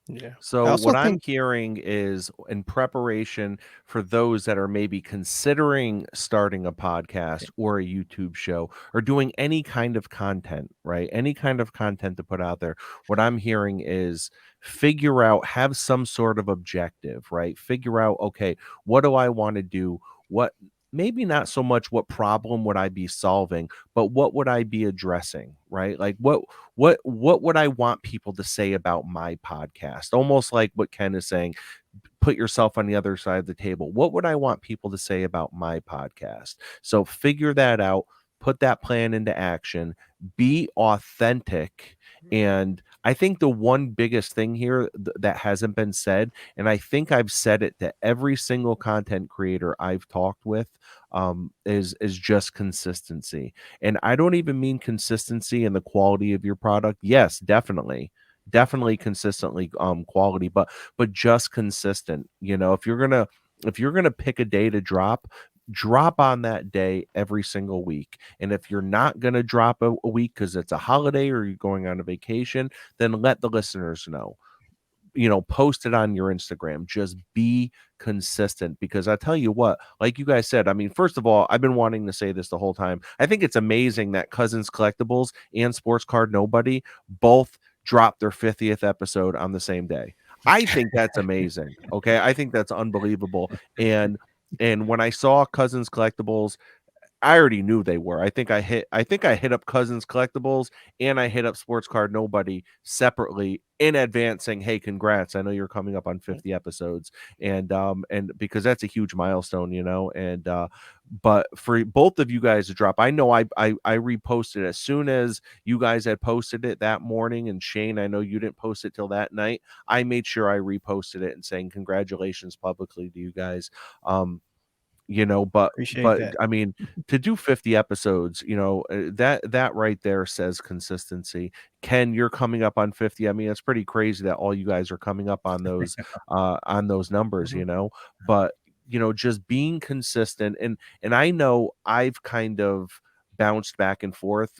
Yeah. I So also what I'm think hearing is, in preparation for those that are maybe considering starting a podcast or a YouTube show or doing any kind of content, right? Any kind of content to put out there. What I'm hearing is figure out, have some sort of objective, right? Figure out, okay, what do I want to do? What, maybe not so much what problem would I be solving, but what would I be addressing, right? Like what would I want people to say about my podcast? Almost like what Ken is saying, put yourself on the other side of the table. What would I want people to say about my podcast? So figure that out, put that plan into action, be authentic. And I think the one biggest thing here that hasn't been said, and I think I've said it to every single content creator I've talked with, is just consistency. And I don't even mean consistency in the quality of your product. Yes, definitely consistently quality, but just consistent. You know, if you're gonna pick a day to drop on that day every single week. And if you're not going to drop a week because it's a holiday or you're going on a vacation, then let the listeners know. You know, post it on your Instagram. Just be consistent, because I tell you what, like you guys said, I mean, first of all, I've been wanting to say this the whole time. I think it's amazing that Cousins Collectibles and Sportscard Nobody both dropped their 50th episode on the same day. I think that's amazing. Okay. I think that's unbelievable. And when I saw Cousins Collectibles, I already knew they were. I think I hit up Cousins Collectibles and I hit up Sports Card Nobody separately in advance saying, "Hey, congrats. I know you're coming up on 50 episodes." And because that's a huge milestone, you know. And but for both of you guys to drop, I know I reposted as soon as you guys had posted it that morning. And Shane, I know you didn't post it till that night. I made sure I reposted it and saying congratulations publicly to you guys. You know, appreciate but that. I mean, to do 50 episodes, you know, that right there says consistency. Ken, you're coming up on 50. I mean, it's pretty crazy that all you guys are coming up on those numbers, you know. But you know, just being consistent. And I know I've kind of bounced back and forth.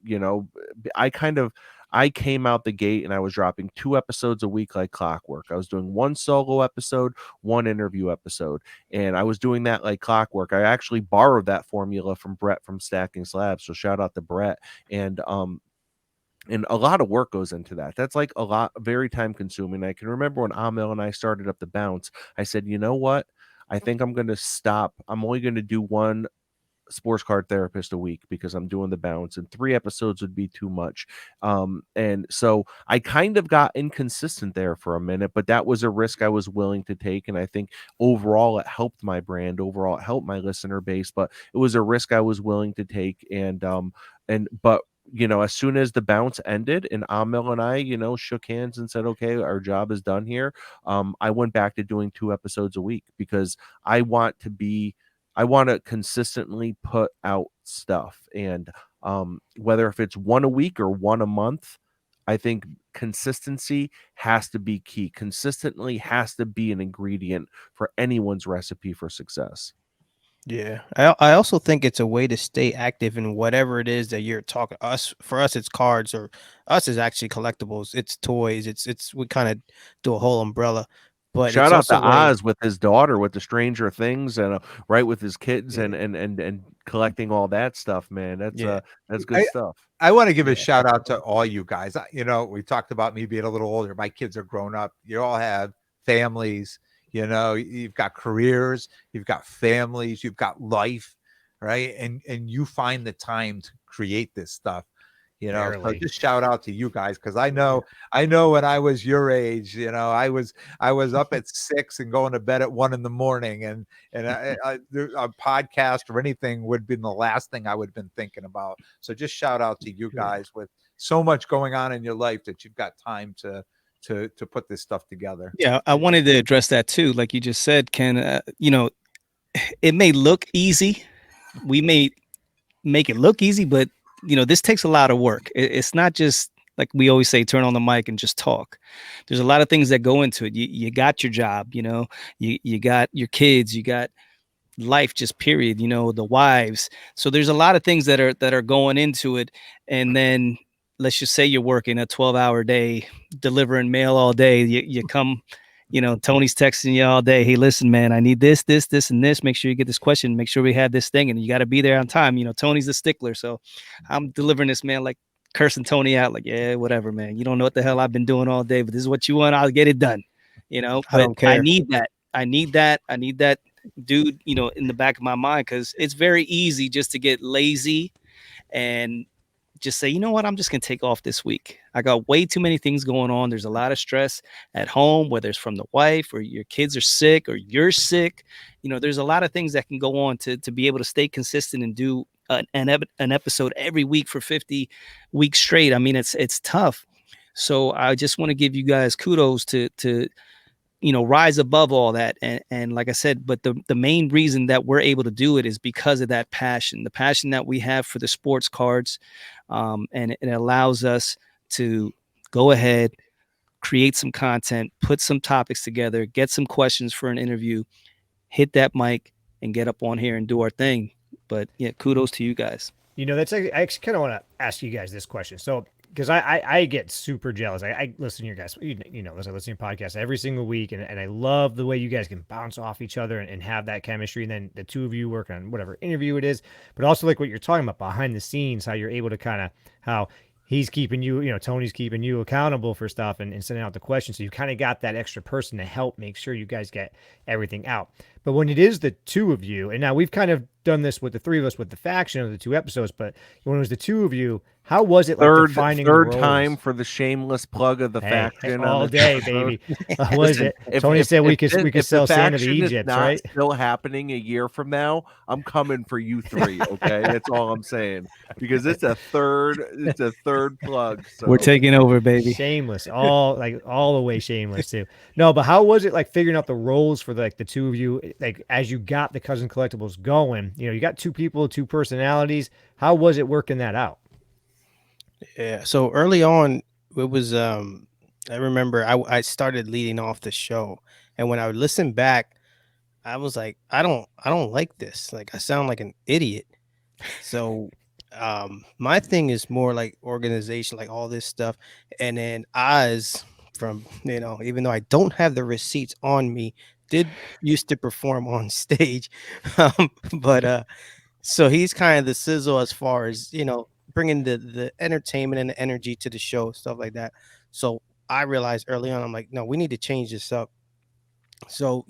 You know, I kind of I came out the gate and I was dropping 2 episodes a week like clockwork. I was doing one solo episode, one interview episode, and I was doing that like clockwork. I actually borrowed that formula from Brett from Stacking Slabs, so shout out to Brett. And a lot of work goes into that. That's like a lot, very time consuming. I can remember when Amel and I started up the bounce, I said, you know what? I think I'm going to stop. I'm only going to do one sports card therapist a week because I'm doing the bounce, and 3 episodes would be too much. And so I kind of got inconsistent there for a minute, but that was a risk I was willing to take. And I think overall it helped my brand, overall it helped my listener base, but it was a risk I was willing to take. But you know, as soon as the bounce ended and Amel and I, you know, shook hands and said, okay, our job is done here. I went back to doing 2 episodes a week because I want to consistently put out stuff. And whether if it's one a week or one a month, I think consistency has to be key. Consistently has to be an ingredient for anyone's recipe for success. Yeah, I also think it's a way to stay active in whatever it is that you're talking. For us, it's cards, or us is actually collectibles. It's toys. It's we kind of do a whole umbrella, but it's Shout out also to a way. Oz with his daughter with the Stranger Things, and right with his kids, Yeah, and collecting all that stuff, man. yeah, That's good stuff. I want to give a yeah, shout out to all you guys. You know, we talked about me being a little older. My kids are grown up. You all have families. You know, you've got careers, you've got families, you've got life. right? And you find the time to create this stuff. So Barely. just shout out to you guys, because I know when I was your age, I was up at 6 and going to bed at 1 a.m, and a podcast or anything would have been the last thing I would have been thinking about. So just shout out to you guys with so much going on in your life that you've got time to put this stuff together. Yeah, I wanted to address that too. Like you just said, Ken, it may look easy. We may make it look easy, but this takes a lot of work. It's not just like we always say, turn on the mic and just talk. There's a lot of things that go into it. You got your job, you got your kids, you got life, just period, the wives. So there's a lot of things that are going into it. And then let's just say you're working a 12-hour day, delivering mail all day. You come, Tony's texting you all day. Hey, listen, man, I need this, and this. Make sure you get this question. Make sure we have this thing, and you got to be there on time. Tony's the stickler, so I'm delivering this, man, like cursing Tony out, like, yeah, whatever, man. You don't know what the hell I've been doing all day, but this is what you want. I'll get it done. I But don't care. I need that. I need that dude, in the back of my mind, because it's very easy just to get lazy and just say, you know what, I'm just going to take off this week. I got way too many things going on. There's a lot of stress at home, whether it's from the wife or your kids are sick or you're sick. There's a lot of things that can go on to be able to stay consistent and do an episode every week for 50 weeks straight. I mean, it's tough. So I just want to give you guys kudos to rise above all that. And like I said, but the main reason that we're able to do it is because of that passion, the passion that we have for the sports cards. And it allows us to go ahead, create some content, put some topics together, get some questions for an interview, hit that mic and get up on here and do our thing. But yeah, kudos to you guys. That's I actually kind of want to ask you guys this question. So, because I get super jealous. I listen to your guys, I listen to your podcast every single week, and I love the way you guys can bounce off each other and have that chemistry. And then the two of you work on whatever interview it is, but also like what you're talking about behind the scenes, how you're able to how he's keeping you, Tony's keeping you accountable for stuff and sending out the questions. So you kind of got that extra person to help make sure you guys get everything out. But when it is the two of you, and now we've kind of done this with the three of us with the faction of the 2 episodes, but when it was the two of you, how was it like defining the roles? Time for the shameless plug of the faction all day, baby. Was it? Tony said we could sell sand to the Egypt, right? Still happening a year from now, I'm coming for you 3. Okay, that's all I'm saying, because it's a third plug. So. We're taking over, baby. Shameless, all the way shameless too. No, but how was it like figuring out the roles for the two of you? Like as you got the Cousin Collectibles going, you got 2 people, 2 personalities. How was it working that out? Yeah. So early on, it was I remember I started leading off the show, and when I would listen back, I was like, I don't like this. Like I sound like an idiot. So my thing is more like organization, like all this stuff. And then Oz from, even though I don't have the receipts on me, did used to perform on stage. But so he's kind of the sizzle as far as, bringing the entertainment and the energy to the show, stuff like that. So I realized early on, I'm like, no, we need to change this up. So,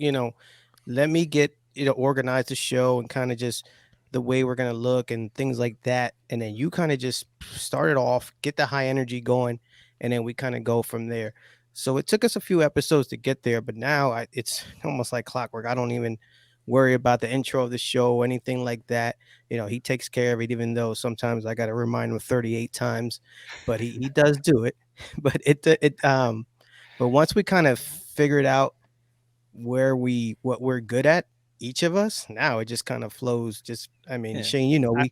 let me get, organize the show and kind of just the way we're going to look and things like that. And then you kind of just start it off, get the high energy going, and then we kind of go from there. So it took us a few episodes to get there, but now it's almost like clockwork. I don't even worry about the intro of the show or anything like that. He takes care of it, even though sometimes I got to remind him 38 times, but he does do it. But but once we kind of figured out what we're good at, each of us, now it just kind of flows. Yeah. Shane,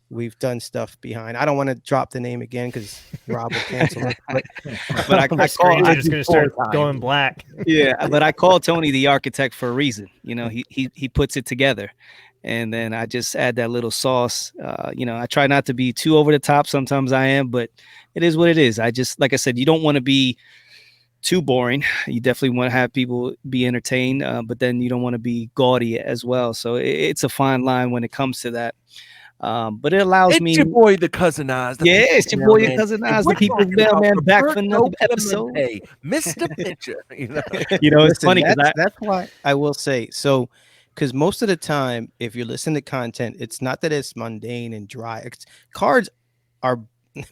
we've done stuff behind. I don't want to drop the name again because Rob will cancel it. But I call. I'm just gonna start going black. Yeah, but I call Tony the architect for a reason. He puts it together, and then I just add that little sauce. I try not to be too over the top. Sometimes I am, but it is what it is. Like I said, you don't want to be too boring. You definitely want to have people be entertained, but then you don't want to be gaudy as well. So it's a fine line when it comes to that. But it allows me. It's your boy, the Cousin Oz. It's your boy, the Cousin Oz. The people mailman back for another episode. Mr. Pitcher. It's funny because that's why I will say so. because most of the time, if you're listening to content, it's not that it's mundane and dry. Cards are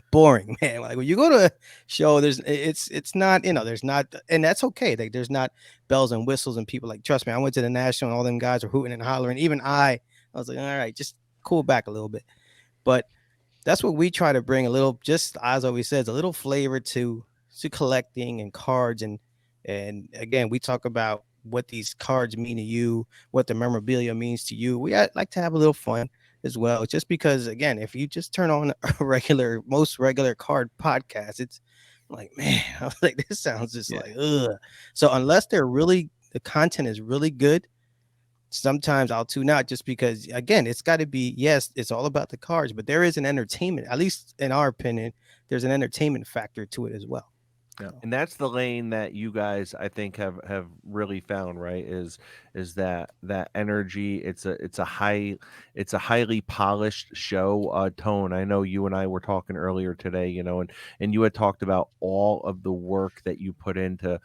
boring, man. Like when you go to a show, it's not, there's not, and that's okay. Like there's not bells and whistles and people. Like, trust me, I went to the National and all them guys were hooting and hollering. Even I was like, all right, just cool back a little bit. But that's what we try to bring, a little, just as always says, a little flavor to collecting and cards. And again, we talk about what these cards mean to you, what the memorabilia means to you. We like to have a little fun as well, just because, again, if you just turn on a most regular card podcast, it's like, man, I was like, this sounds just like ugh. So unless the content is really good, sometimes I'll tune out, just because, again, it's got to be, yes, it's all about the cards, but there is an entertainment, at least in our opinion, there's an entertainment factor to it as well. Yeah. And that's the lane that you guys, I think, have really found, right? Is that energy? It's a highly polished show. Tone, I know you and I were talking earlier today, and you had talked about all of the work that you put into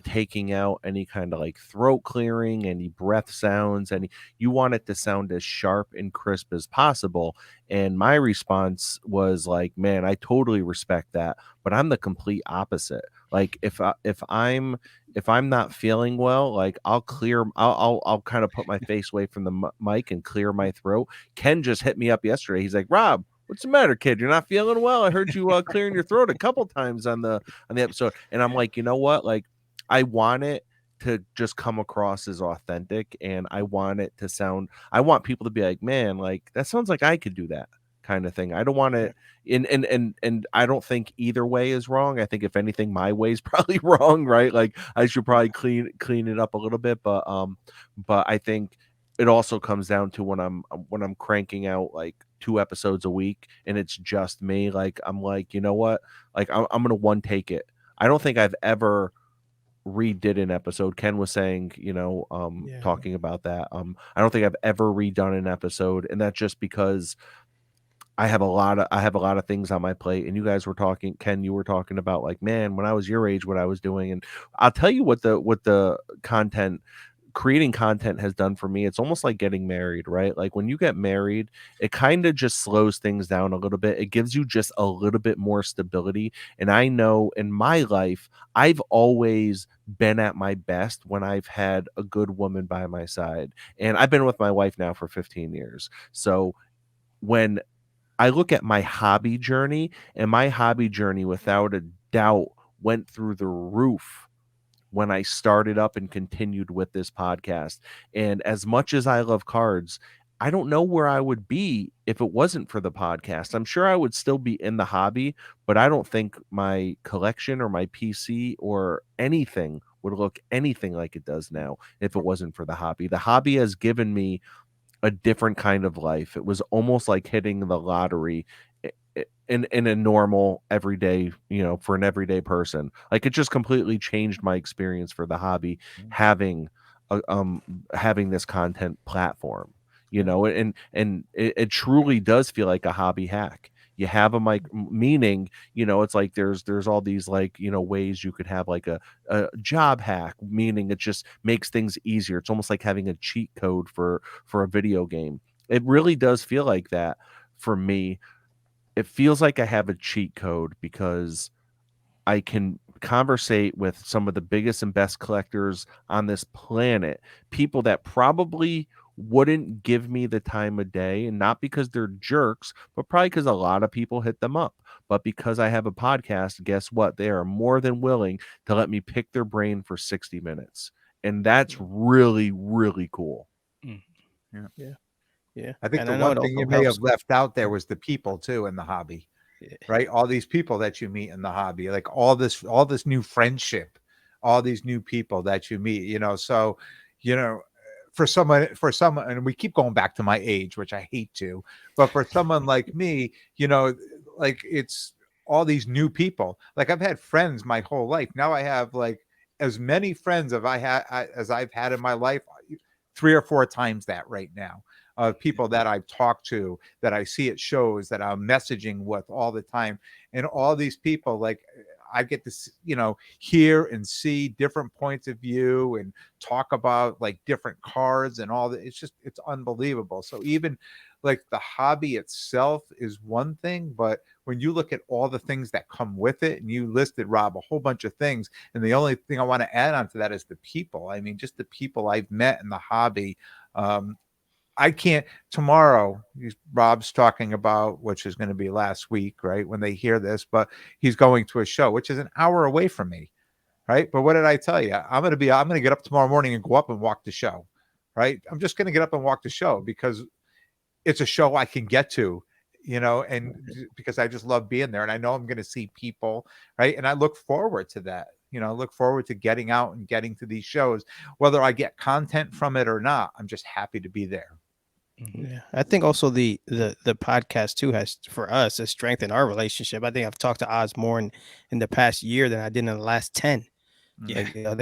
taking out any kind of like throat clearing, any breath sounds, and you want it to sound as sharp and crisp as possible. And my response was like, man, I totally respect that, but I'm the complete opposite. Like if I'm not feeling well, like I'll kind of put my face away from the mic and clear my throat. Ken just hit me up yesterday. He's like, Rob, what's the matter, kid? You're not feeling well. I heard you clearing your throat a couple times on the episode. And I'm like, you know what? Like, I want it to just come across as authentic, and I want it to sound. I want people to be like, man, like that sounds like I could do that kind of thing. I don't want to. And I don't think either way is wrong. I think if anything, my way is probably wrong, right? Like I should probably clean it up a little bit, but I think it also comes down to when I'm cranking out like 2 episodes a week and it's just me. Like I'm like, you know what? Like I'm gonna one take it. I don't think I've ever redid an episode. Ken was saying, talking about that. I don't think I've ever redone an episode, and that's just because I have a lot of things on my plate. And you guys were talking, Ken, you were talking about like, man, when I was your age, what I was doing. And I'll tell you what the creating content has done for me. It's almost like getting married, right? Like when you get married, it kind of just slows things down a little bit. It gives you just a little bit more stability. And I know in my life, I've always been at my best when I've had a good woman by my side. And I've been with my wife now for 15 years. So when I look at my hobby journey, and my hobby journey without a doubt went through the roof when I started up and continued with this podcast. And as much as I love cards, I don't know where I would be if it wasn't for the podcast. I'm sure I would still be in the hobby, but I don't think my collection or my PC or anything would look anything like it does now if it wasn't for the hobby. The hobby has given me a different kind of life. It was almost like hitting the lottery in a normal everyday, for an everyday person. Like it just completely changed my experience for the hobby, having having this content platform, and it truly does feel like a hobby hack. You have a mic, meaning, it's like there's all these like, ways you could have like a job hack, meaning it just makes things easier. It's almost like having a cheat code for a video game. It really does feel like that for me. It feels like I have a cheat code because I can conversate with some of the biggest and best collectors on this planet, people that probably wouldn't give me the time of day, and not because they're jerks, but probably because a lot of people hit them up. But because I have a podcast, guess what? They are more than willing to let me pick their brain for 60 minutes. And that's really, really cool. Yeah. I think And the I know one it thing you also may helps. have left out there was the people too in the hobby, right? All these people that you meet in the hobby, like all this new friendship, all these new people that you meet, so, for someone, and we keep going back to my age, which I hate to, but for someone like me, like it's all these new people. Like I've had friends my whole life. Now I have like as many friends as I've had in my life, 3 or 4 times that right now. People that I've talked to, that I see at shows, that I'm messaging with all the time. And all these people, like I get to, hear and see different points of view and talk about like different cards and all that. It's unbelievable. So even like the hobby itself is one thing, but when you look at all the things that come with it, and you listed, Rob, a whole bunch of things, and the only thing I want to add on to that is the people. I mean, just the people I've met in the hobby. I can't tomorrow. Rob's talking about, which is going to be last week, right? When they hear this, but he's going to a show, which is an hour away from me, right? But what did I tell you? I'm going to get up tomorrow morning and go up and walk the show, right? I'm just going to get up and walk the show because it's a show I can get to, and because I just love being there, and I know I'm going to see people, right? And I look forward to that. Look forward to getting out and getting to these shows, whether I get content from it or not. I'm just happy to be there. Yeah, I think also the podcast too has strengthened our relationship. I think I've talked to Oz more in the past year than I did in the last 10. Yeah.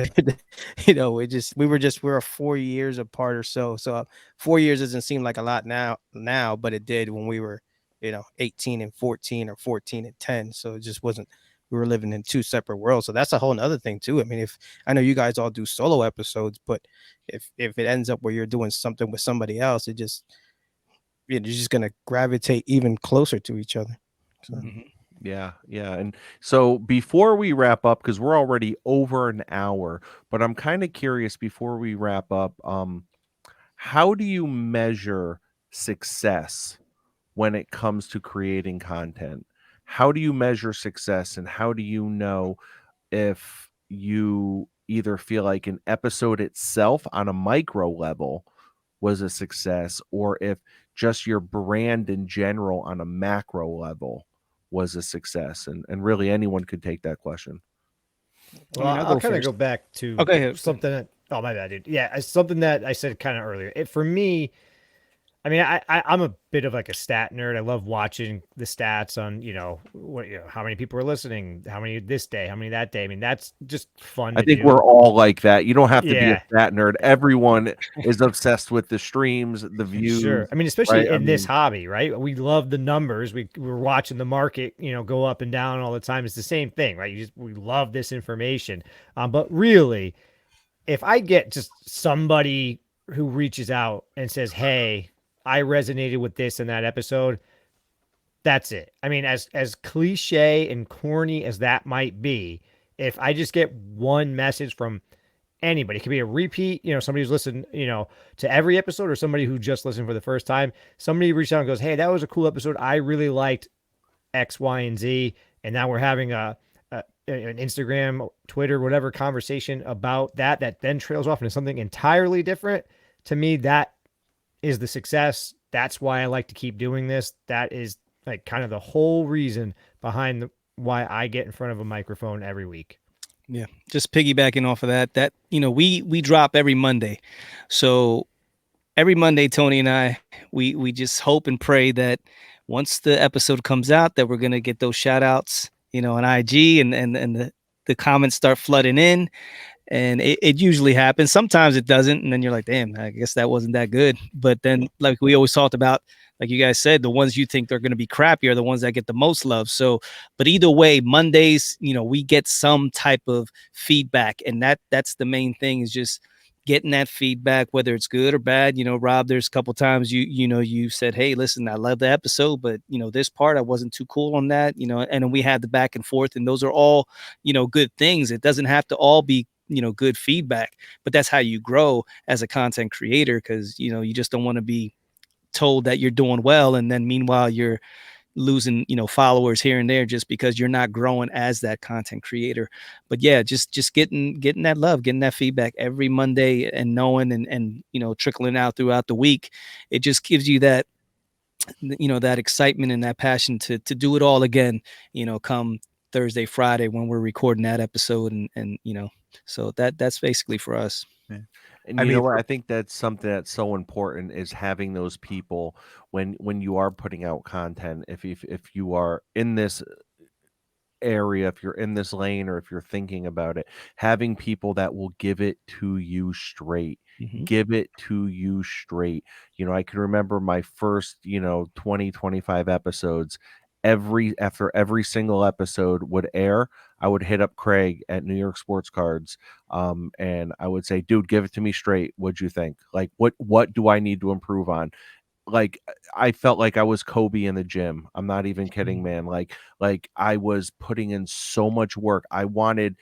We were 4 years apart or so. So 4 years doesn't seem like a lot now, but it did when we were, 18 and 14 or 14 and 10. So it just wasn't, we were living in two separate worlds. So that's a whole nother thing too. I mean, if I know you guys all do solo episodes, but if it ends up where you're doing something with somebody else, you're just going to gravitate even closer to each other. So. Mm-hmm. Yeah. And so before we wrap up, because we're already over an hour, but I'm kind of curious before we wrap up, how do you measure success when it comes to creating content? How do you measure success, and how do you know if you either feel like an episode itself on a micro level was a success, or if just your brand in general on a macro level was a success? And really anyone could take that question. Well, I'll kind of go back to something that, oh, my bad, dude. Yeah, something that I said kind of earlier. For me, I mean, I'm a bit of like a stat nerd. I love watching the stats on, how many people are listening, how many this day, how many that day. I mean, that's just fun. I think we're all like that. You don't have to be a stat nerd. Everyone is obsessed with the streams, the views. Sure. I mean, especially in this hobby, right? We love the numbers. We're watching the market, go up and down all the time. It's the same thing, right? We love this information. But really, if I get just somebody who reaches out and says, hey, I resonated with this in that episode, that's it. I mean, as cliche and corny as that might be, if I just get one message from anybody, it could be a repeat, somebody who's listened, to every episode, or somebody who just listened for the first time, somebody reaches out and goes, hey, that was a cool episode. I really liked X, Y, and Z. And now we're having an Instagram, Twitter, whatever conversation about that then trails off into something entirely different. To me, that is the success. That's why I like to keep doing this. That is like kind of the whole reason behind why I get in front of a microphone every week. Yeah, just piggybacking off of that, we drop every Monday. So every Monday, Tony and I, we just hope and pray that once the episode comes out, that we're going to get those shout outs, on IG, and the comments start flooding in. And it usually happens. Sometimes it doesn't. And then you're like, damn, I guess that wasn't that good. But then, like we always talked about, like you guys said, the ones you think they're going to be crappy are the ones that get the most love. So, but either way, Mondays, we get some type of feedback. And that's the main thing, is just getting that feedback, whether it's good or bad. Rob, there's a couple times you said, hey, listen, I love the episode, but this part I wasn't too cool on that, and then we had the back and forth, and those are all, good things. It doesn't have to all be, good feedback, but that's how you grow as a content creator, because, you just don't want to be told that you're doing well, and then meanwhile you're losing, followers here and there just because you're not growing as that content creator. But yeah, just getting that love, getting that feedback every Monday, and knowing and trickling out throughout the week, it just gives you that, that excitement and that passion to do it all again, come Thursday, Friday, when we're recording that episode. And so that's basically for us. Yeah. And you know what? I think that's something that's so important, is having those people when you are putting out content. If you are in this area, if you're in this lane, or if you're thinking about it, having people that will give it to you straight. Mm-hmm. Give it to you straight. I can remember my first, 20, 25 episodes. After every single episode would air, I would hit up Craig at New York Sports Cards, and I would say, dude, give it to me straight. What'd you think? Like, what do I need to improve on? Like, I felt like I was Kobe in the gym. I'm not even kidding, man. Like I was putting in so much work. I wanted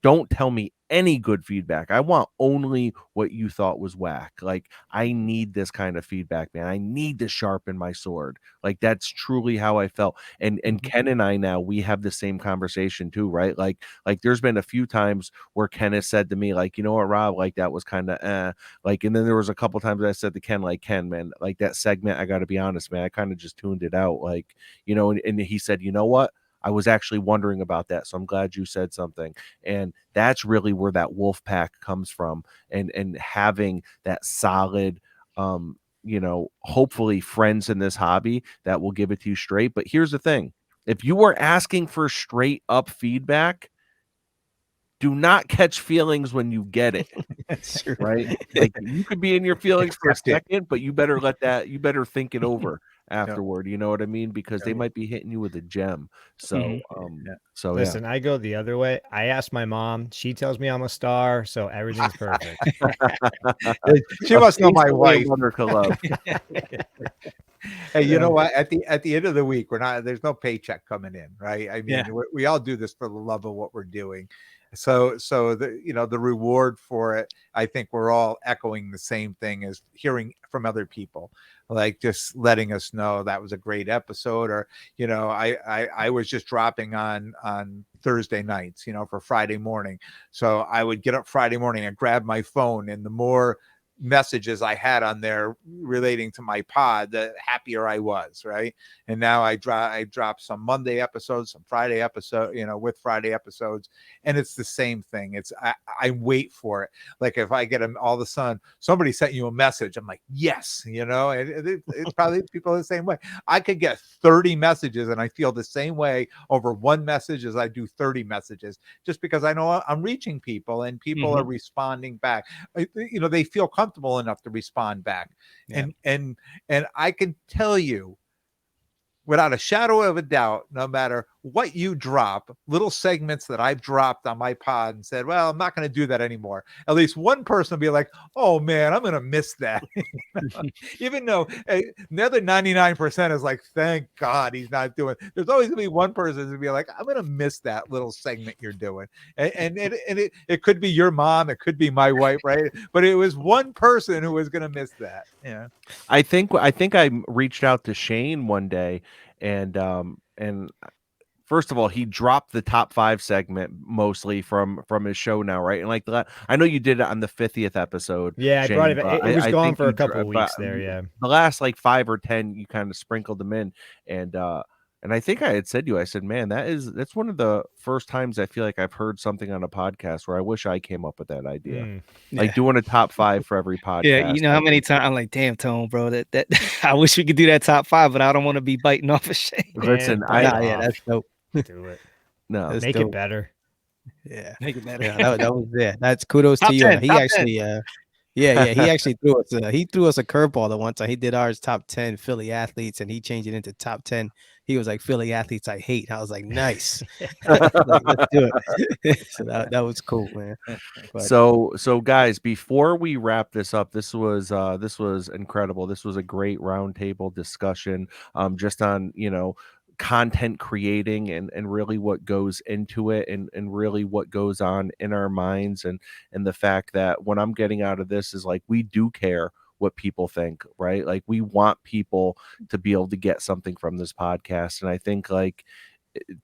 don't tell me any good feedback. I want only what you thought was whack. Like, I need this kind of feedback, man. I need to sharpen my sword. Like, that's truly how I felt. And Ken and I, now we have the same conversation too, right? Like there's been a few times where Ken has said to me, like, you know what, Rob, like that was kind of like, and then there was a couple times I said to Ken, like, Ken, man, like that segment, I got to be honest, man, I kind of just tuned it out. Like, and he said, you know what? I was actually wondering about that. So I'm glad you said something. And that's really where that wolf pack comes from. And having that solid, hopefully friends in this hobby that will give it to you straight. But here's the thing. If you are asking for straight up feedback, do not catch feelings when you get it. That's true. Right? Like, you could be in your feelings for a Accept it. second, but you better think it over afterward. You know what I mean? Because they might be hitting you with a gem. So, Mhm. Listen, I go the other way. I ask my mom. She tells me I'm a star, so everything's perfect. She must know my wife. Hey, you know what? At the end of the week, there's no paycheck coming in, right? I mean, we all do this for the love of what we're doing. So the reward for it, I think we're all echoing the same thing as hearing from other people, like just letting us know that was a great episode, or I was just dropping on Thursday nights, for Friday morning. So I would get up Friday morning and grab my phone, and the more messages I had on there relating to my pod, the happier I was, right? And now I drop some Monday episodes, some Friday episode, with Friday episodes, and it's the same thing. I wait for it. Like, if I get all of a sudden somebody sent you a message, I'm like, yes, and it's probably people the same way. I could get 30 messages and I feel the same way over one message as I do 30 messages, just because I know I'm reaching people and people are responding back. They feel comfortable enough to respond back. Yeah. And I can tell you without a shadow of a doubt, no matter what you drop, little segments that I've dropped on my pod and said, well, I'm not going to do that anymore. At least one person will be like, oh man, I'm going to miss that. Even though the other 99% is like, thank God he's not doing it. There's always going to be one person to be like, I'm going to miss that little segment you're doing. And it could be your mom, it could be my wife, right? But it was one person who was going to miss that. Yeah. I think I reached out to Shane one day, and first of all, he dropped the top 5 segment mostly from his show now, right? And like I know you did it on the 50th episode. Yeah, I Shane, brought it. It was gone think for a couple weeks there. Yeah, the last like 5 or 10, you kind of sprinkled them in, and I think I had said to you, I said, man, that's one of the first times I feel like I've heard something on a podcast where I wish I came up with that idea. Like doing a top 5 for every podcast. Yeah, you know how many times I'm like, damn, Tone, bro, that I wish we could do that top 5, but I don't want to be biting off a Shane. Listen, that's dope. do it. No, That's Make dope. it better. Yeah, Make it better. yeah, that was That's kudos Top to you. 10, He top actually, he actually threw us a curveball the one time. He did ours top 10 Philly athletes, and he changed it into top 10. He was like, Philly athletes I hate. I was like, nice. Like, let's do it. So that was cool, man. But So guys, before we wrap this up, this was incredible. This was a great roundtable discussion, just on content creating and really what goes into it, and really what goes on in our minds, and the fact that what I'm getting out of this is, like, we do care what people think, right? Like, we want people to be able to get something from this podcast. And I think, like,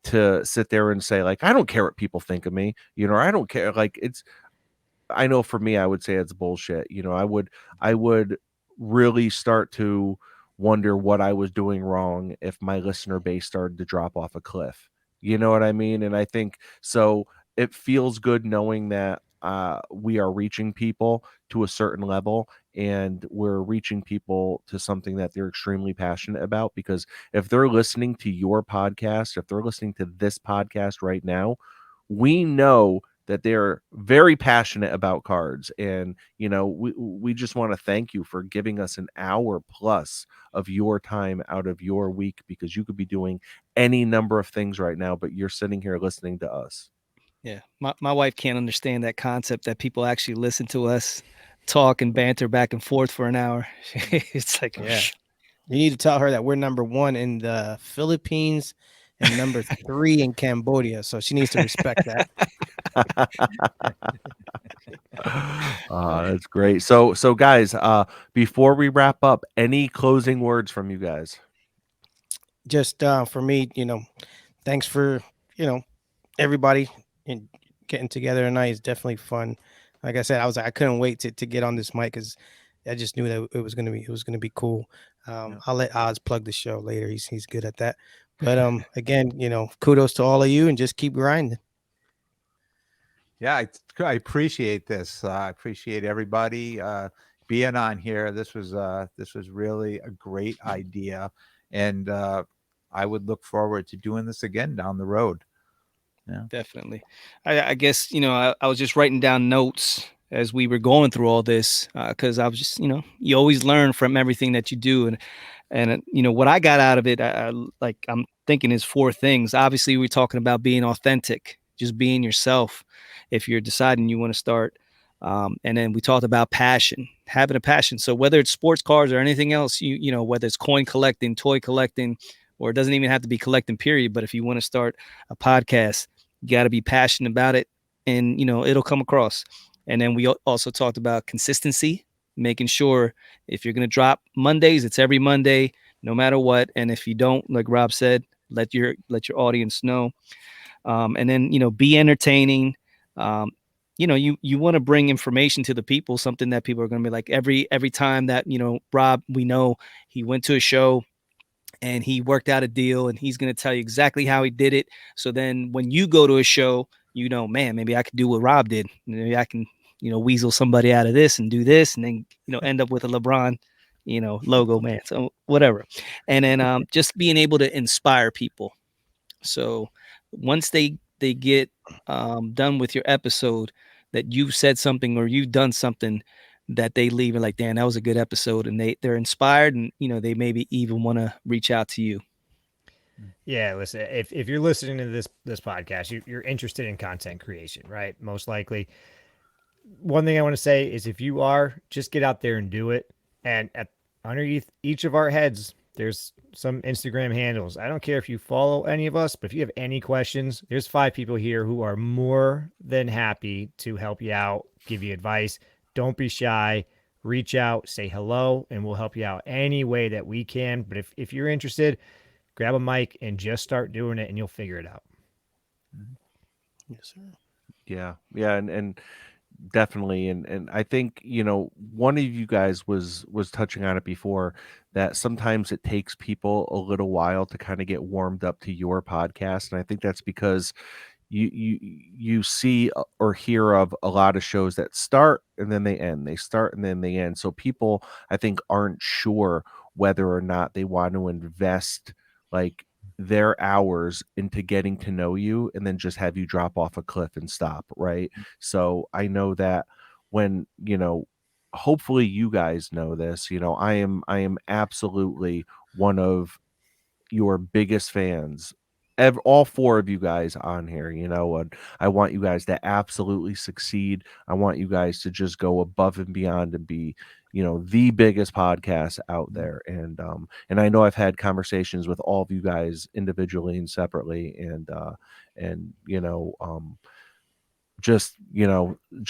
to sit there and say, like, I don't care what people think of me, I don't care, like, I know for me, I would say it's bullshit. I would really start to wonder what I was doing wrong if my listener base started to drop off a cliff. You know what I mean? And I think so. It feels good knowing that we are reaching people to a certain level, and we're reaching people to something that they're extremely passionate about. Because if they're listening to your podcast, if they're listening to this podcast right now, we know that they're very passionate about cards. And, we just want to thank you for giving us an hour plus of your time out of your week, because you could be doing any number of things right now, but you're sitting here listening to us. Yeah, my wife can't understand that concept that people actually listen to us talk and banter back and forth for an hour. It's like, Yeah. You need to tell her that we're number 1 in the Philippines and number 3 in Cambodia. So she needs to respect that. That's great. So guys, before we wrap up, any closing words from you guys? Just for me, thanks for, everybody and getting together tonight is definitely fun. Like I said, I couldn't wait to get on this mic because I just knew that it was gonna be cool. I'll let Oz plug the show later. He's good at that. But again, kudos to all of you and just keep grinding. Yeah, I appreciate this. I appreciate everybody being on here. This was really a great idea, and I would look forward to doing this again down the road. Yeah, definitely. I guess, I was just writing down notes as we were going through all this, because I was just, you always learn from everything that you do. And what I got out of it, I'm thinking is 4 things. Obviously, we're talking about being authentic, just being yourself if you're deciding you want to start. And then we talked about passion, having a passion. So whether it's sports cards or anything else, whether it's coin collecting, toy collecting, or it doesn't even have to be collecting, period. But if you want to start a podcast, you got to be passionate about it, and it'll come across. And then we also talked about consistency, making sure if you're going to drop Mondays, it's every Monday, no matter what. And if you don't, like Rob said, let your audience know. And then, be entertaining. You want to bring information to the people, something that people are going to be like every time that, Rob, we know he went to a show and he worked out a deal and he's going to tell you exactly how he did it. So then when you go to a show, man, maybe I could do what Rob did. Maybe I can, weasel somebody out of this and do this, and then, end up with a LeBron, logo, man. So whatever. And then just being able to inspire people. So once they get done with your episode, that you've said something or you've done something that they leave and like, damn, that was a good episode, and they're inspired, and they maybe even want to reach out to you. Yeah, listen, if you're listening to this podcast, you're interested in content creation, right? Most likely. One thing I want to say is if you are, just get out there and do it. And underneath each of our heads, there's some Instagram handles. I don't care if you follow any of us, but if you have any questions, there's 5 people here who are more than happy to help you out, give you advice. Don't be shy. Reach out, say hello, and we'll help you out any way that we can. But if you're interested, grab a mic and just start doing it, and you'll figure it out. Yes, sir. Yeah. And definitely. And I think, one of you guys was touching on it before, that sometimes it takes people a little while to kind of get warmed up to your podcast. And I think that's because you see or hear of a lot of shows that start and then they end, they start and then they end. So people, I think, aren't sure whether or not they want to invest like their hours into getting to know you and then just have you drop off a cliff and stop, right? So I know that when, hopefully you guys know this, I am absolutely one of your biggest fans. All 4 of you guys on here, and I want you guys to absolutely succeed. I want you guys to just go above and beyond and be, the biggest podcast out there. And I know I've had conversations with all of you guys individually and separately, and just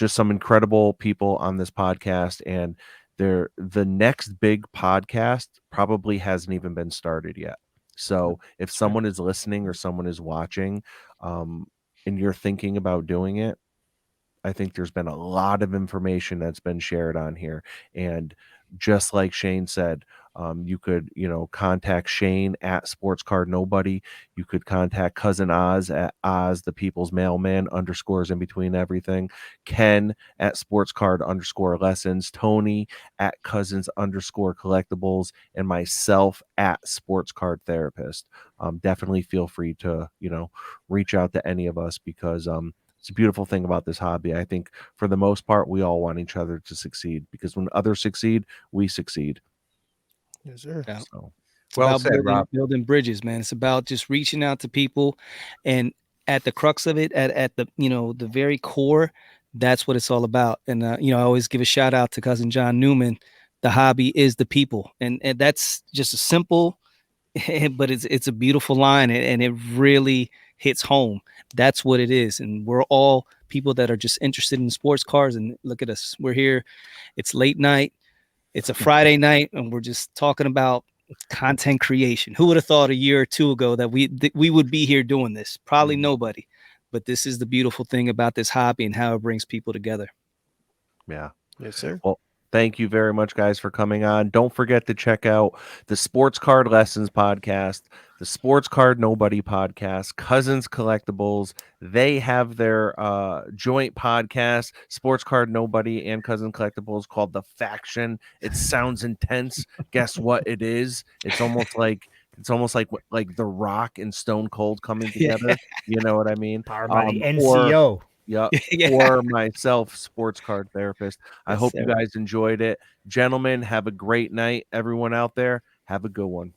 some incredible people on this podcast. And the next big podcast probably hasn't even been started yet. So if someone is listening or someone is watching, and you're thinking about doing it, I think there's been a lot of information that's been shared on here. And just like Shane said, you could, contact Shane at Sportscard Nobody. You could contact Cousin Oz at Oz, the People's Mailman, underscores in between everything. Ken at Sportscard_lessons. Tony at Cousins _collectables. And myself at Sportscard Therapist. Definitely feel free to, reach out to any of us, because It's a beautiful thing about this hobby. I think for the most part, we all want each other to succeed, because when others succeed, we succeed. Yes, sir. Yeah. So It's Well about said, Rob. building bridges, man. It's about just reaching out to people, and at the crux of it, at the the very core, that's what it's all about. And I always give a shout out to cousin John Newman. The hobby is the people, and that's just a simple, but it's a beautiful line, and it really hits home. That's what it is, and we're all people that are just interested in sports cars. And look at us, we're here. It's late night. It's a Friday night, and we're just talking about content creation. Who would have thought a year or two ago that we would be here doing this? Probably nobody. But this is the beautiful thing about this hobby and how it brings people together. yeah. Yes, sir. Well, thank you very much, guys, for coming on. Don't forget to check out the Sports Card Lessons podcast, the Sports Card Nobody podcast, Cousins Collectibles. They have their joint podcast, Sports Card Nobody and Cousin Collectibles, called The Faction. It sounds intense. Guess what it is? It's almost like The Rock and Stone Cold coming together. You know what I mean? Powered by the Or NCO. yeah, Yeah. or myself, Sports Card Therapist. I Yes, hope you sir. guys enjoyed it. Gentlemen, have a great night. Everyone out there, have a good one.